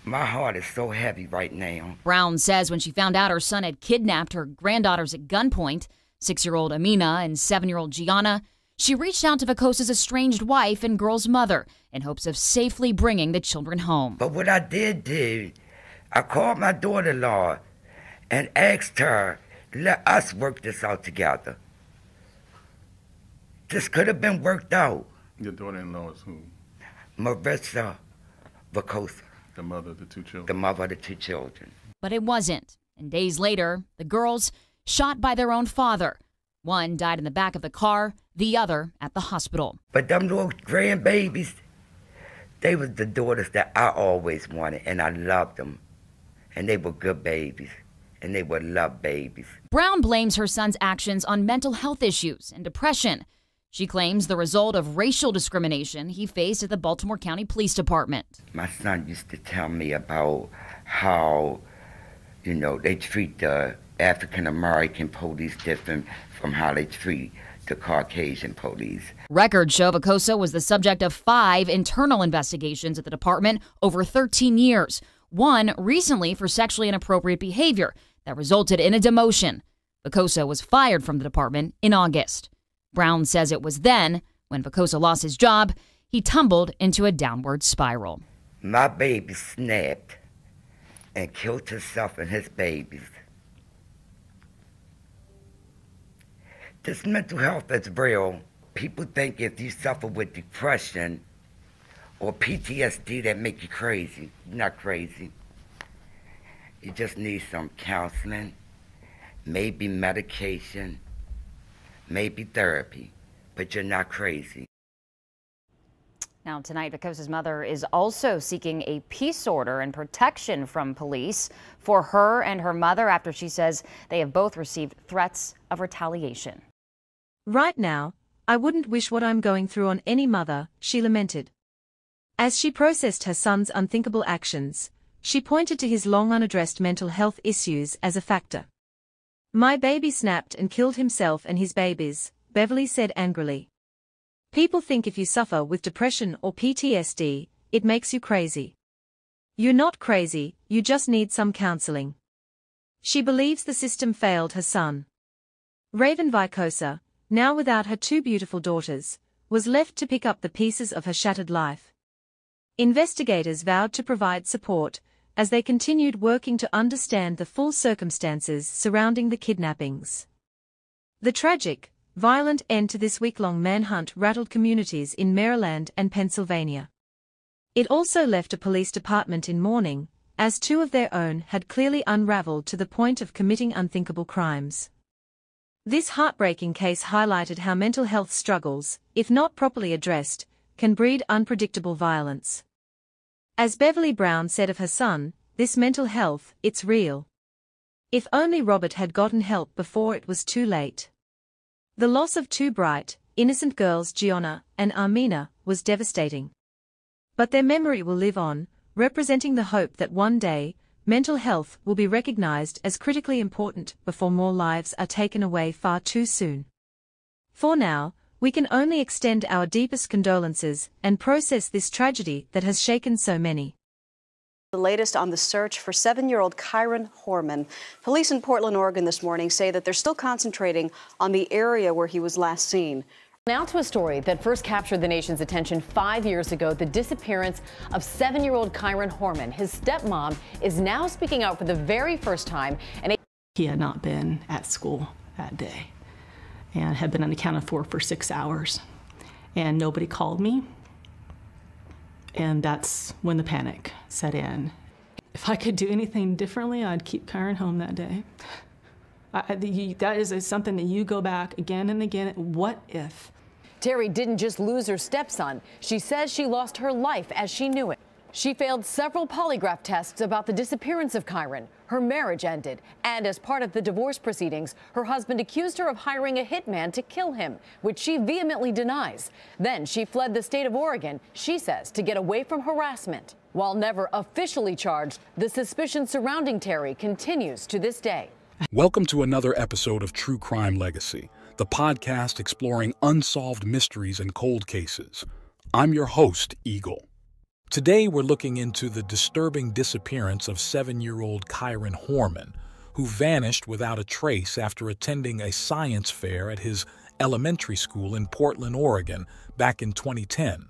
My heart is so heavy right now. Brown says when she found out her son had kidnapped her granddaughters at gunpoint, 6-year-old Amina and 7-year-old Gianna, she reached out to Vicosa's estranged wife and girl's mother in hopes of safely bringing the children home. But what I did do, I called my daughter-in-law and asked her, let us work this out together. This could have been worked out. Your daughter-in-law is who? Marissa Vicosa. The mother of the 2 children. The mother of the 2 children. But it wasn't. And days later, the girls shot by their own father. One died in the back of the car, the other at the hospital. But them little grandbabies, they was the daughters that I always wanted, and I loved them. And they were good babies, and they were loved babies. Brown blames her son's actions on mental health issues and depression. She claims the result of racial discrimination he faced at the Baltimore County Police Department. My son used to tell me about how, they treat the African-American police different from how they treat the Caucasian police. Records show Vicosa was the subject of 5 internal investigations at the department over 13 years. One recently for sexually inappropriate behavior that resulted in a demotion. Vicosa was fired from the department in August. Brown says it was then, when Vicosa lost his job, he tumbled into a downward spiral. My baby snapped and killed himself and his babies. This mental health is real. People think if you suffer with depression or PTSD that make you crazy. You're not crazy. You just need some counseling, maybe medication, maybe therapy, but you're not crazy. Now tonight, Vicosa's mother is also seeking a peace order and protection from police for her and her mother after she says they have both received threats of retaliation. Right now, I wouldn't wish what I'm going through on any mother, she lamented. As she processed her son's unthinkable actions, she pointed to his long unaddressed mental health issues as a factor. My baby snapped and killed himself and his babies, Beverly said angrily. People think if you suffer with depression or PTSD, it makes you crazy. You're not crazy, you just need some counseling. She believes the system failed her son. Raven Vicosa, now without her 2 beautiful daughters, was left to pick up the pieces of her shattered life. Investigators vowed to provide support as they continued working to understand the full circumstances surrounding the kidnappings. The tragic, violent end to this week-long manhunt rattled communities in Maryland and Pennsylvania. It also left a police department in mourning, as 2 of their own had clearly unraveled to the point of committing unthinkable crimes. This heartbreaking case highlighted how mental health struggles, if not properly addressed, can breed unpredictable violence. As Beverly Brown said of her son, "This mental health, it's real." If only Robert had gotten help before it was too late. The loss of two bright, innocent girls, Gianna and Armina, was devastating. But their memory will live on, representing the hope that one day, mental health will be recognized as critically important before more lives are taken away far too soon. For now, we can only extend our deepest condolences and process this tragedy that has shaken so many. The latest on the search for 7-year-old Kyron Horman. Police in Portland, Oregon this morning say that they're still concentrating on the area where he was last seen. Now to a story that first captured the nation's attention 5 years ago, the disappearance of 7-year-old Kyron Horman. His stepmom is now speaking out for the very first time. And he had not been at school that day and had been unaccounted for 6 hours. And nobody called me. And that's when the panic set in. If I could do anything differently, I'd keep Kyron home that day. That is something that you go back again and again. What if? Terry didn't just lose her stepson. She says she lost her life as she knew it. She failed several polygraph tests about the disappearance of Kyron. Her marriage ended, and as part of the divorce proceedings, her husband accused her of hiring a hitman to kill him, which she vehemently denies. Then she fled the state of Oregon, she says, to get away from harassment. While never officially charged, the suspicion surrounding Terry continues to this day. Welcome to another episode of True Crime Legacy, the podcast exploring unsolved mysteries and cold cases. I'm your host, Eagle. Today, we're looking into the disturbing disappearance of 7-year-old Kyron Horman, who vanished without a trace after attending a science fair at his elementary school in Portland, Oregon, back in 2010.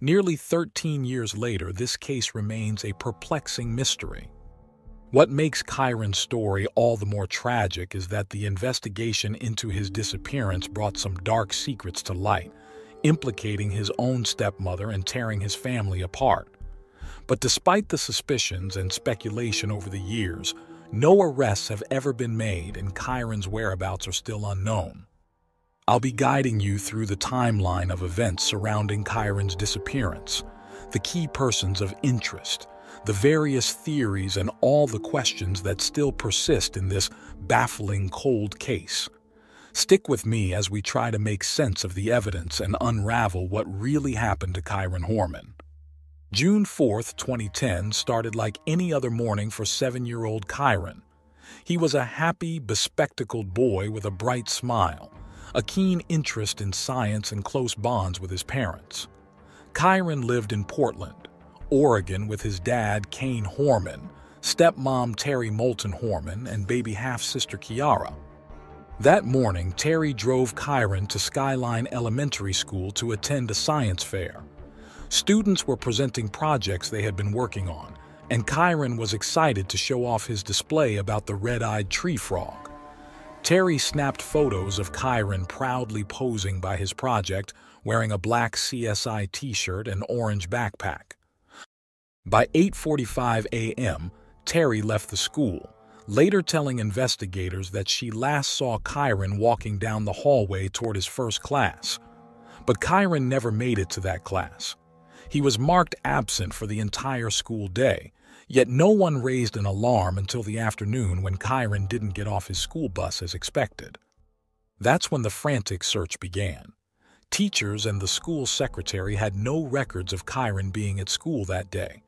Nearly 13 years later, this case remains a perplexing mystery. What makes Kyron's story all the more tragic is that the investigation into his disappearance brought some dark secrets to light, implicating his own stepmother and tearing his family apart. But despite the suspicions and speculation over the years, no arrests have ever been made and Kyron's whereabouts are still unknown. I'll be guiding you through the timeline of events surrounding Kyron's disappearance, the key persons of interest, the various theories, and all the questions that still persist in this baffling cold case. Stick with me as we try to make sense of the evidence and unravel what really happened to Kyron Horman. June 4th, 2010 started like any other morning for 7-year-old Kyron. He was a happy, bespectacled boy with a bright smile, a keen interest in science and close bonds with his parents. Kyron lived in Portland, Oregon with his dad, Kane Horman, stepmom Terry Moulton Horman, and baby half-sister Kiara. That morning, Terry drove Kyron to Skyline Elementary School to attend a science fair. Students were presenting projects they had been working on, and Kyron was excited to show off his display about the red-eyed tree frog. Terry snapped photos of Kyron proudly posing by his project, wearing a black CSI t-shirt and orange backpack. By 8:45 a.m., Terry left the school, later telling investigators that she last saw Kyron walking down the hallway toward his first class. But Kyron never made it to that class. He was marked absent for the entire school day, yet no one raised an alarm until the afternoon when Kyron didn't get off his school bus as expected. That's when the frantic search began. Teachers and the school secretary had no records of Kyron being at school that day.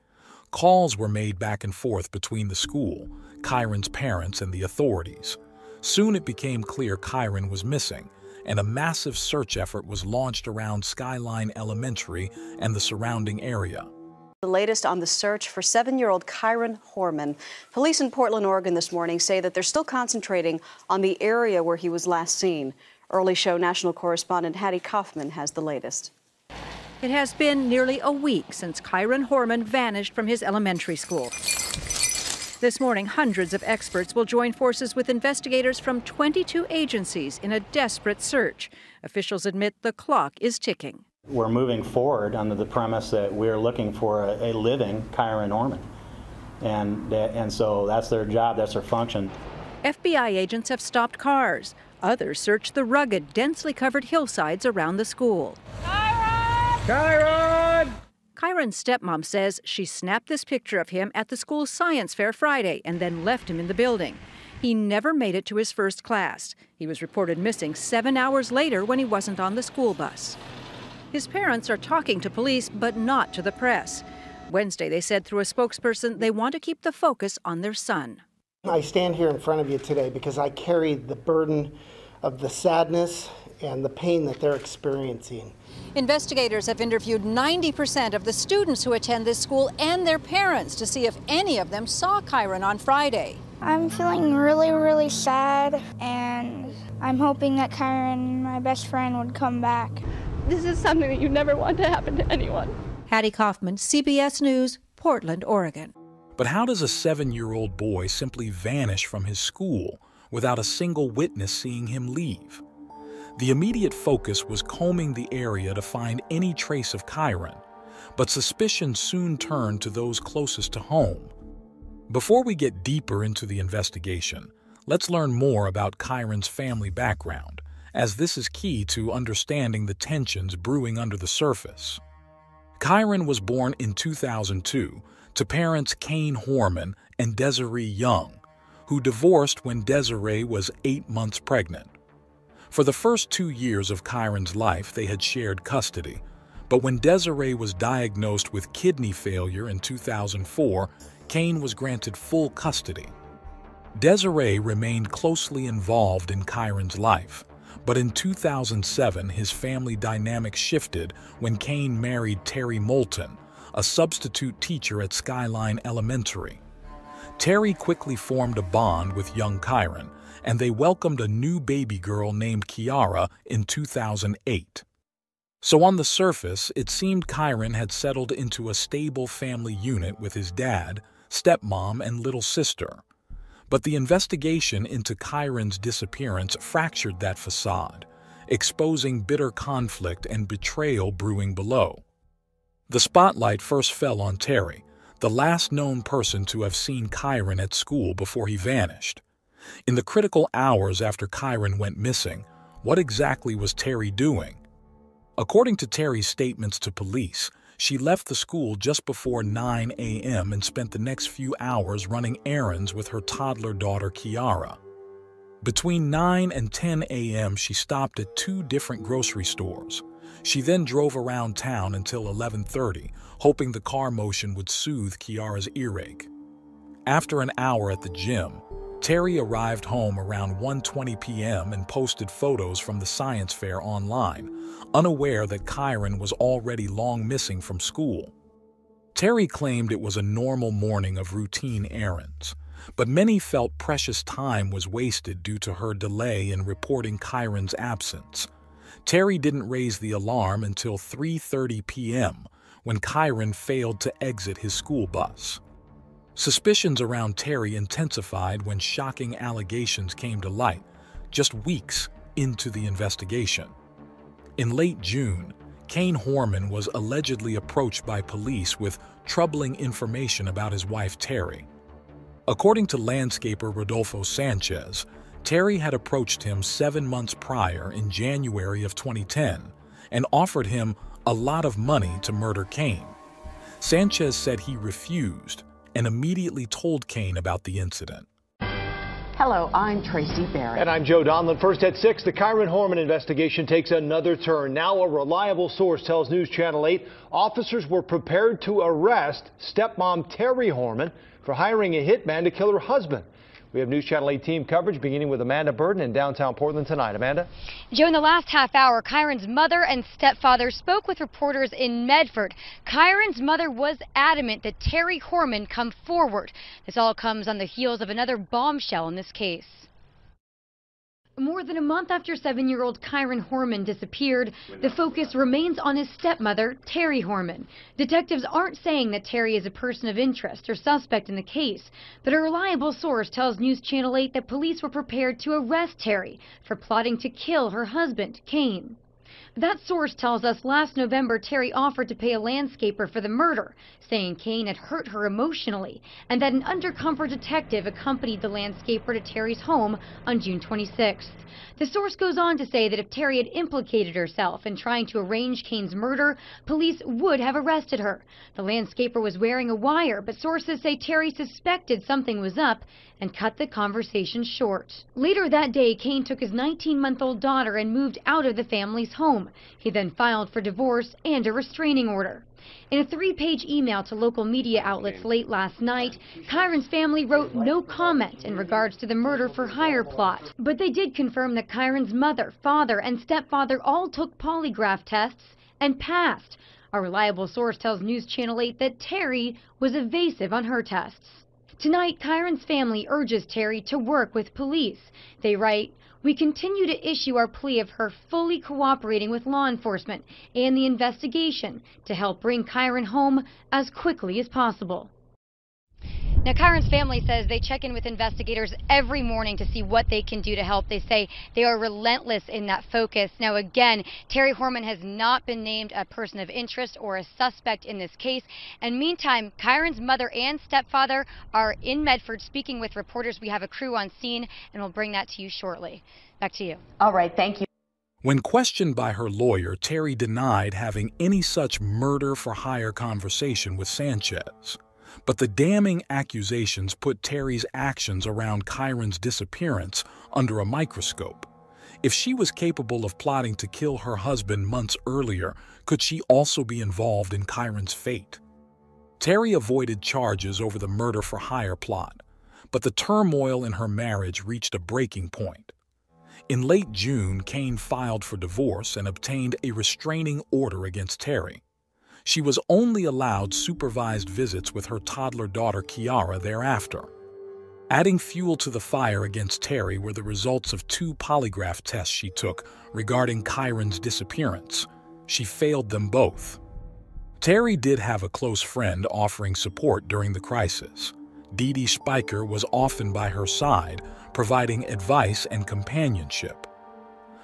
Calls were made back and forth between the school, Kyron's parents, and the authorities. Soon it became clear Kyron was missing, and a massive search effort was launched around Skyline Elementary and the surrounding area. The latest on the search for 7-year-old Kyron Horman. Police in Portland, Oregon this morning say that they're still concentrating on the area where he was last seen. Early Show national correspondent Hattie Kaufman has the latest. It has been nearly a week since Kyron Horman vanished from his elementary school. This morning, hundreds of experts will join forces with investigators from 22 agencies in a desperate search. Officials admit the clock is ticking. We're moving forward under the premise that we're looking for a living Kyron Horman. And so that's their job, that's their function. FBI agents have stopped cars. Others searched the rugged, densely covered hillsides around the school. Kyron! Kyron's stepmom says she snapped this picture of him at the school's science fair Friday and then left him in the building. He never made it to his first class. He was reported missing 7 hours later when he wasn't on the school bus. His parents are talking to police, but not to the press. Wednesday, they said through a spokesperson they want to keep the focus on their son. I stand here in front of you today because I carry the burden of the sadness and the pain that they're experiencing. Investigators have interviewed 90% of the students who attend this school and their parents to see if any of them saw Kyron on Friday. I'm feeling really, really sad, and I'm hoping that Kyron, my best friend, would come back. This is something that you never want to happen to anyone. Hattie Kaufman, CBS News, Portland, Oregon. But how does a 7-year-old boy simply vanish from his school without a single witness seeing him leave? The immediate focus was combing the area to find any trace of Kyron, but suspicion soon turned to those closest to home. Before we get deeper into the investigation, let's learn more about Kyron's family background, as this is key to understanding the tensions brewing under the surface. Kyron was born in 2002 to parents Kane Horman and Desiree Young, who divorced when Desiree was 8 months pregnant. For the first 2 years of Kyron's life, they had shared custody, but when Desiree was diagnosed with kidney failure in 2004, Kane was granted full custody. Desiree remained closely involved in Kyron's life, but in 2007 his family dynamic shifted when Kane married Terry Moulton, a substitute teacher at Skyline Elementary. Terry quickly formed a bond with young Kyron, and they welcomed a new baby girl named Kiara in 2008. So on the surface, it seemed Kyron had settled into a stable family unit with his dad, stepmom, and little sister. But the investigation into Kyron's disappearance fractured that facade, exposing bitter conflict and betrayal brewing below. The spotlight first fell on Terry, the last known person to have seen Kyron at school before he vanished. In the critical hours after Kyron went missing, what exactly was Terry doing? According to Terry's statements to police, she left the school just before 9 a.m. and spent the next few hours running errands with her toddler daughter Kiara. Between 9 and 10 a.m., she stopped at 2 different grocery stores. She then drove around town until 11:30, hoping the car motion would soothe Kiara's earache. After an hour at the gym, Terry arrived home around 1:20 p.m. and posted photos from the science fair online, unaware that Kyron was already long missing from school. Terry claimed it was a normal morning of routine errands, but many felt precious time was wasted due to her delay in reporting Kyron's absence. Terry didn't raise the alarm until 3:30 p.m., when Kyron failed to exit his school bus. Suspicions around Terry intensified when shocking allegations came to light, just weeks into the investigation. In late June, Kane Horman was allegedly approached by police with troubling information about his wife Terry. According to landscaper Rodolfo Sanchez, Terry had approached him 7 months prior in January of 2010 and offered him a lot of money to murder Kane. Sanchez said he refused and immediately told Kane about the incident. Hello, I'm Tracy Barrett. And I'm Joe Donlin. First at 6, the Kyron Horman investigation takes another turn. Now a reliable source tells News Channel 8 officers were prepared to arrest stepmom Terry Horman for hiring a hitman to kill her husband. We have News Channel 8 team coverage beginning with Amanda Burden in downtown Portland tonight. Amanda? Joe, in the last half hour, Kyron's mother and stepfather spoke with reporters in Medford. Kyron's mother was adamant that Terry Horman come forward. This all comes on the heels of another bombshell in this case. More than a month after 7-year-old Kyron Horman disappeared, the focus remains on his stepmother, Terry Horman. Detectives aren't saying that Terry is a person of interest or suspect in the case, but a reliable source tells News Channel 8 that police were prepared to arrest Terry for plotting to kill her husband, Kane. That source tells us last November Terry offered to pay a landscaper for the murder, saying Kane had hurt her emotionally, and that an undercover detective accompanied the landscaper to Terry's home on June 26th. The source goes on to say that if Terry had implicated herself in trying to arrange Kane's murder, police would have arrested her. The landscaper was wearing a wire, but sources say Terry suspected something was up and cut the conversation short. Later that day, Kane took his 19-month-old daughter and moved out of the family's home. He then filed for divorce and a restraining order. In a 3-page email to local media outlets late last night, Kyron's family wrote no comment in regards to the murder-for-hire plot. But they did confirm that Kyron's mother, father, and stepfather all took polygraph tests and passed. A reliable source tells News Channel 8 that Terry was evasive on her tests. Tonight, Kyron's family urges Terry to work with police. They write, "We continue to issue our plea of her fully cooperating with law enforcement and the investigation to help bring Kyron home as quickly as possible." Now, Kyron's family says they check in with investigators every morning to see what they can do to help. They say they are relentless in that focus. Now, again, Terry Horman has not been named a person of interest or a suspect in this case. And meantime, Kyron's mother and stepfather are in Medford speaking with reporters. We have a crew on scene, and we'll bring that to you shortly. Back to you. All right, thank you. When questioned by her lawyer, Terry denied having any such murder-for-hire conversation with Sanchez. But the damning accusations put Terry's actions around Kyron's disappearance under a microscope. If she was capable of plotting to kill her husband months earlier, could she also be involved in Kyron's fate? Terry avoided charges over the murder-for-hire plot, but the turmoil in her marriage reached a breaking point. In late June, Kane filed for divorce and obtained a restraining order against Terry. She was only allowed supervised visits with her toddler daughter Kiara thereafter. Adding fuel to the fire against Terry were the results of 2 polygraph tests she took regarding Kyron's disappearance. She failed them both. Terry did have a close friend offering support during the crisis. Dee Dee Spiker was often by her side, providing advice and companionship.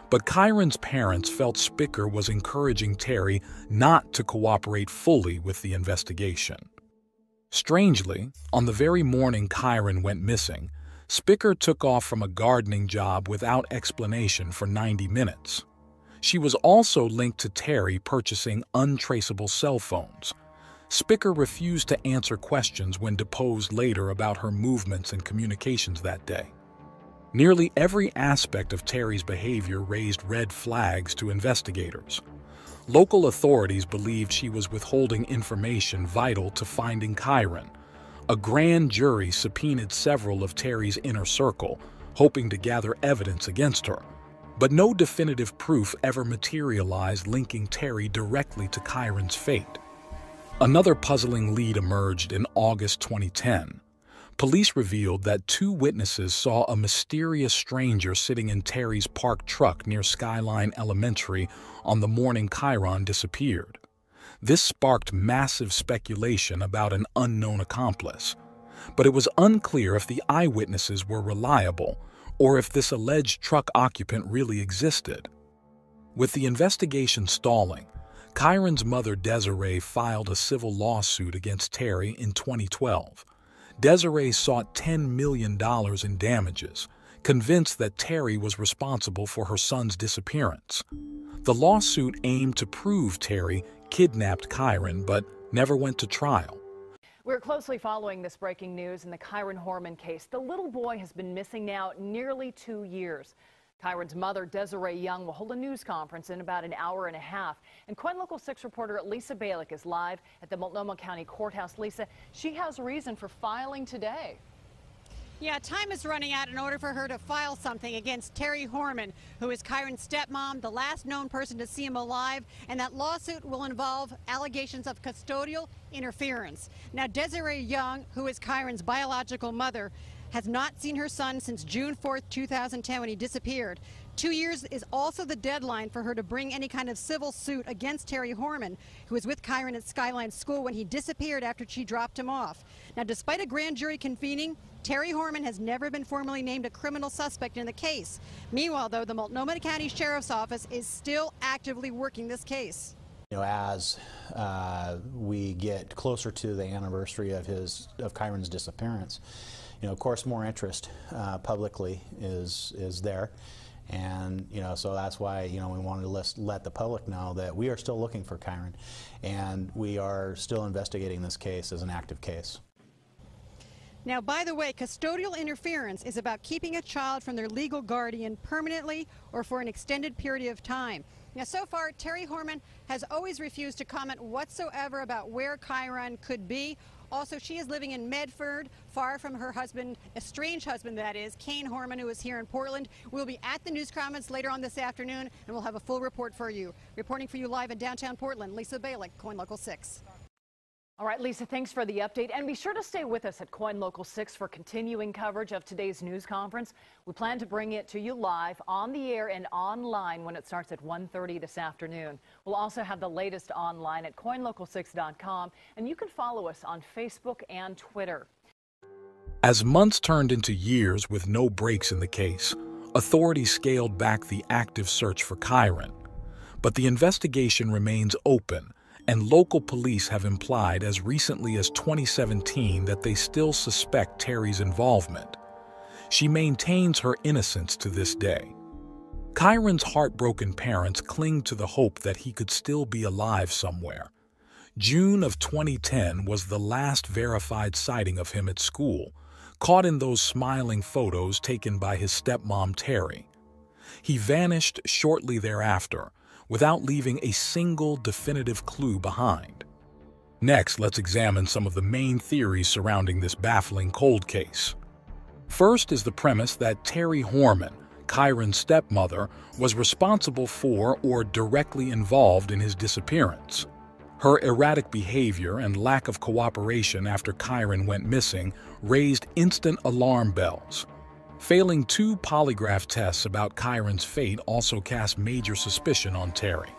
But Kyron's parents felt Spiker was encouraging Terry not to cooperate fully with the investigation. Strangely, on the very morning Kyron went missing, Spiker took off from a gardening job without explanation for 90 minutes. She was also linked to Terry purchasing untraceable cell phones. Spiker refused to answer questions when deposed later about her movements and communications that day. Nearly every aspect of Terry's behavior raised red flags to investigators. Local authorities believed she was withholding information vital to finding Kyron. A grand jury subpoenaed several of Terry's inner circle, hoping to gather evidence against her. But no definitive proof ever materialized linking Terry directly to Kyron's fate. Another puzzling lead emerged in August 2010. Police revealed that 2 witnesses saw a mysterious stranger sitting in Terry's parked truck near Skyline Elementary on the morning Kyron disappeared. This sparked massive speculation about an unknown accomplice. But it was unclear if the eyewitnesses were reliable or if this alleged truck occupant really existed. With the investigation stalling, Kyron's mother Desiree filed a civil lawsuit against Terry in 2012. Desiree sought $10 million in damages, convinced that Terry was responsible for her son's disappearance. The lawsuit aimed to prove Terry kidnapped Kyron, but never went to trial. We're closely following this breaking news in the Kyron Horman case. The little boy has been missing now nearly 2 years. Kyron's mother, Desiree Young, will hold a news conference in about an hour and a half. And KOIN Local 6 reporter Lisa Balick is live at the Multnomah County Courthouse. Lisa, she has reason for filing today. Yeah, time is running out in order for her to file something against Terry Horman, who is Kyron's stepmom, the last known person to see him alive, and that lawsuit will involve allegations of custodial interference. Now, Desiree Young, who is Kyron's biological mother, has not seen her son since June 4th, 2010, when he disappeared. 2 years is also the deadline for her to bring any kind of civil suit against Terry Horman, who was with Kyron at Skyline School when he disappeared after she dropped him off. Now, despite a grand jury convening, Terry Horman has never been formally named a criminal suspect in the case. Meanwhile, though, the Multnomah County Sheriff's Office is still actively working this case. As we get closer to the anniversary of Kyron's disappearance, of course, more interest publicly is there, and so that's why we wanted to let the public know that we are still looking for Kyron, and we are still investigating this case as an active case. Now, by the way, custodial interference is about keeping a child from their legal guardian permanently or for an extended period of time. Now, so far, Terry Horman has always refused to comment whatsoever about where Kyron could be. Also, she is living in Medford, far from her husband, estranged husband that is, Kane Horman, who is here in Portland. We'll be at the News Commons later on this afternoon, and we'll have a full report for you. Reporting for you live in downtown Portland, Lisa Balick, KOIN Local 6. All right, Lisa, thanks for the update. And be sure to stay with us at KOIN Local 6 for continuing coverage of today's news conference. We plan to bring it to you live on the air and online when it starts at 1:30 this afternoon. We'll also have the latest online at KOINLocal6.com, and you can follow us on Facebook and Twitter. As months turned into years with no breaks in the case, authorities scaled back the active search for Kyron. But the investigation remains open, and local police have implied as recently as 2017 that they still suspect Terry's involvement. She maintains her innocence to this day. Kyron's heartbroken parents cling to the hope that he could still be alive somewhere. June of 2010 was the last verified sighting of him at school, caught in those smiling photos taken by his stepmom Terry. He vanished shortly thereafter, without leaving a single definitive clue behind. Next, let's examine some of the main theories surrounding this baffling cold case. First is the premise that Terry Horman, Kyron's stepmother, was responsible for or directly involved in his disappearance. Her erratic behavior and lack of cooperation after Kyron went missing raised instant alarm bells. Failing 2 polygraph tests about Kyron's fate also cast major suspicion on Terry.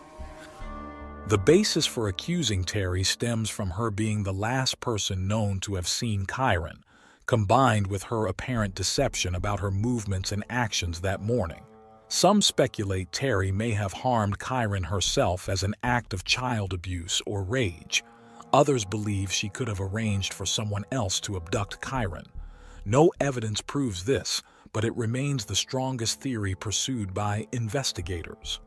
The basis for accusing Terry stems from her being the last person known to have seen Kyron, combined with her apparent deception about her movements and actions that morning. Some speculate Terry may have harmed Kyron herself as an act of child abuse or rage. Others believe she could have arranged for someone else to abduct Kyron. No evidence proves this, but it remains the strongest theory pursued by investigators.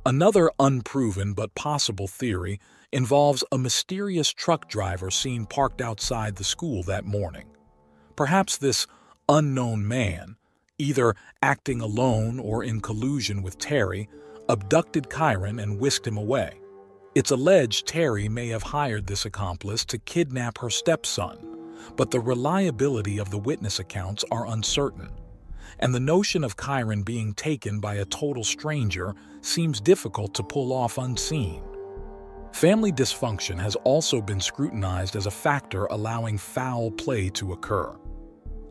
Another unproven but possible theory involves a mysterious truck driver seen parked outside the school that morning. Perhaps this unknown man, either acting alone or in collusion with Terry, abducted Kyron and whisked him away. It's alleged Terry may have hired this accomplice to kidnap her stepson, but the reliability of the witness accounts are uncertain, and the notion of Kyron being taken by a total stranger seems difficult to pull off unseen. Family dysfunction has also been scrutinized as a factor allowing foul play to occur.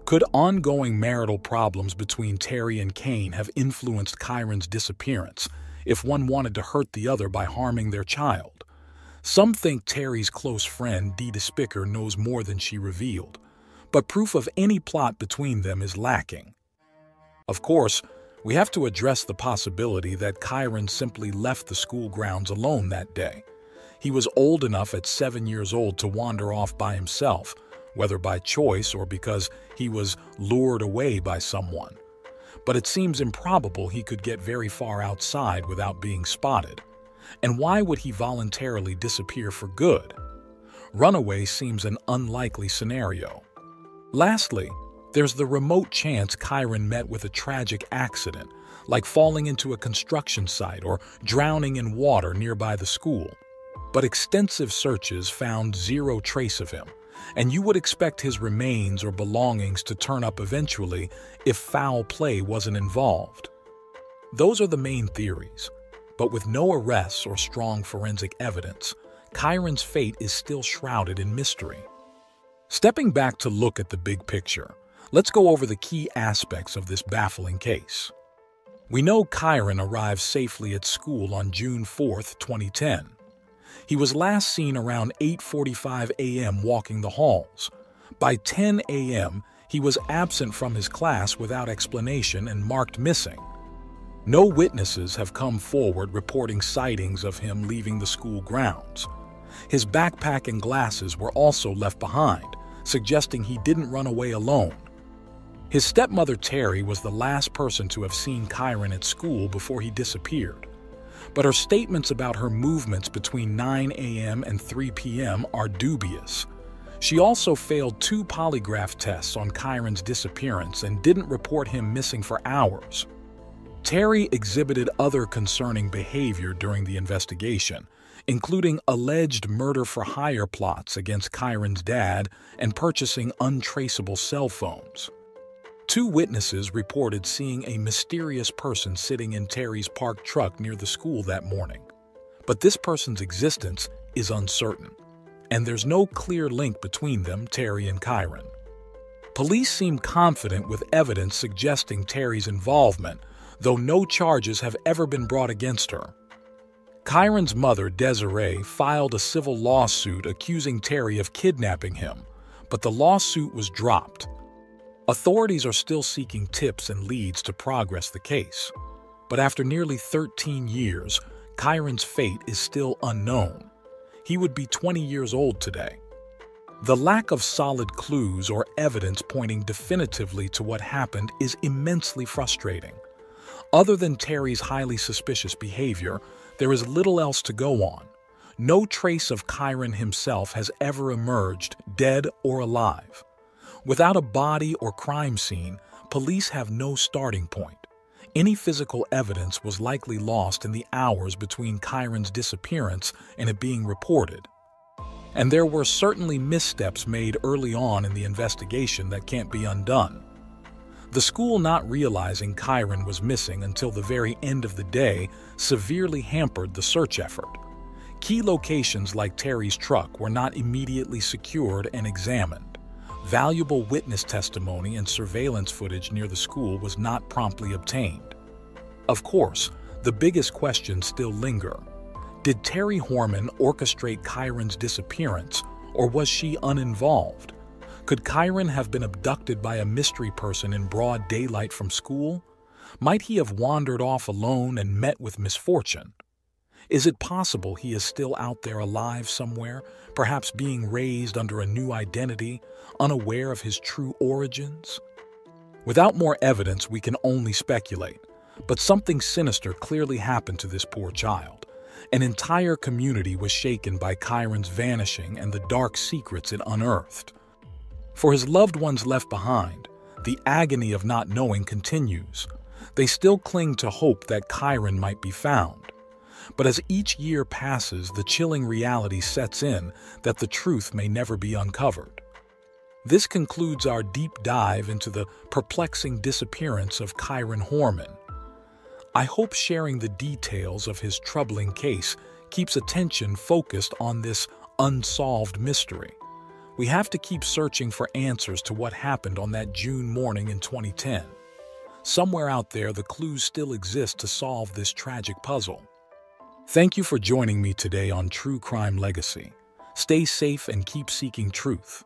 Could ongoing marital problems between Terry and Kane have influenced Kyron's disappearance if one wanted to hurt the other by harming their child? Some think Terry's close friend Dee DeSpicker knows more than she revealed, but proof of any plot between them is lacking. Of course, we have to address the possibility that Kyron simply left the school grounds alone that day. He was old enough at 7 years old to wander off by himself, whether by choice or because he was lured away by someone. But it seems improbable he could get very far outside without being spotted. And why would he voluntarily disappear for good? Runaway seems an unlikely scenario. Lastly, there's the remote chance Kyron met with a tragic accident, like falling into a construction site or drowning in water nearby the school. But extensive searches found zero trace of him, and you would expect his remains or belongings to turn up eventually if foul play wasn't involved. Those are the main theories, but with no arrests or strong forensic evidence, Kyron's fate is still shrouded in mystery. Stepping back to look at the big picture, let's go over the key aspects of this baffling case. We know Kyron arrived safely at school on June 4, 2010. He was last seen around 8:45 a.m. walking the halls. By 10 a.m., He was absent from his class without explanation and marked missing. No witnesses have come forward reporting sightings of him leaving the school grounds. His backpack and glasses were also left behind, suggesting he didn't run away alone. His stepmother Terry was the last person to have seen Kyron at school before he disappeared. But her statements about her movements between 9 a.m. and 3 p.m. are dubious. She also failed 2 polygraph tests on Kyron's disappearance and didn't report him missing for hours. Terry exhibited other concerning behavior during the investigation, including alleged murder-for-hire plots against Kyron's dad and purchasing untraceable cell phones. 2 witnesses reported seeing a mysterious person sitting in Terry's parked truck near the school that morning. But this person's existence is uncertain, and there's no clear link between them, Terry and Kyron. Police seem confident with evidence suggesting Terry's involvement, though no charges have ever been brought against her. Kyron's mother, Desiree, filed a civil lawsuit accusing Terry of kidnapping him, but the lawsuit was dropped. Authorities are still seeking tips and leads to progress the case. But after nearly 13 years, Kyron's fate is still unknown. He would be 20 years old today. The lack of solid clues or evidence pointing definitively to what happened is immensely frustrating. Other than Terry's highly suspicious behavior, there is little else to go on. No trace of Kyron himself has ever emerged, dead or alive. Without a body or crime scene, police have no starting point. Any physical evidence was likely lost in the hours between Kyron's disappearance and it being reported. And there were certainly missteps made early on in the investigation that can't be undone. The school not realizing Kyron was missing until the very end of the day severely hampered the search effort. Key locations like Terry's truck were not immediately secured and examined. Valuable witness testimony and surveillance footage near the school was not promptly obtained. Of course, the biggest questions still linger. Did Terry Horman orchestrate Kyron's disappearance, or was she uninvolved? Could Kyron have been abducted by a mystery person in broad daylight from school? Might he have wandered off alone and met with misfortune? Is it possible he is still out there alive somewhere, perhaps being raised under a new identity, unaware of his true origins? Without more evidence, we can only speculate, but something sinister clearly happened to this poor child. An entire community was shaken by Kyron's vanishing and the dark secrets it unearthed. For his loved ones left behind, the agony of not knowing continues. They still cling to hope that Kyron might be found. But as each year passes, the chilling reality sets in that the truth may never be uncovered. This concludes our deep dive into the perplexing disappearance of Kyron Horman. I hope sharing the details of his troubling case keeps attention focused on this unsolved mystery. We have to keep searching for answers to what happened on that June morning in 2010. Somewhere out there, the clues still exist to solve this tragic puzzle. Thank you for joining me today on True Crime Legacy. Stay safe and keep seeking truth.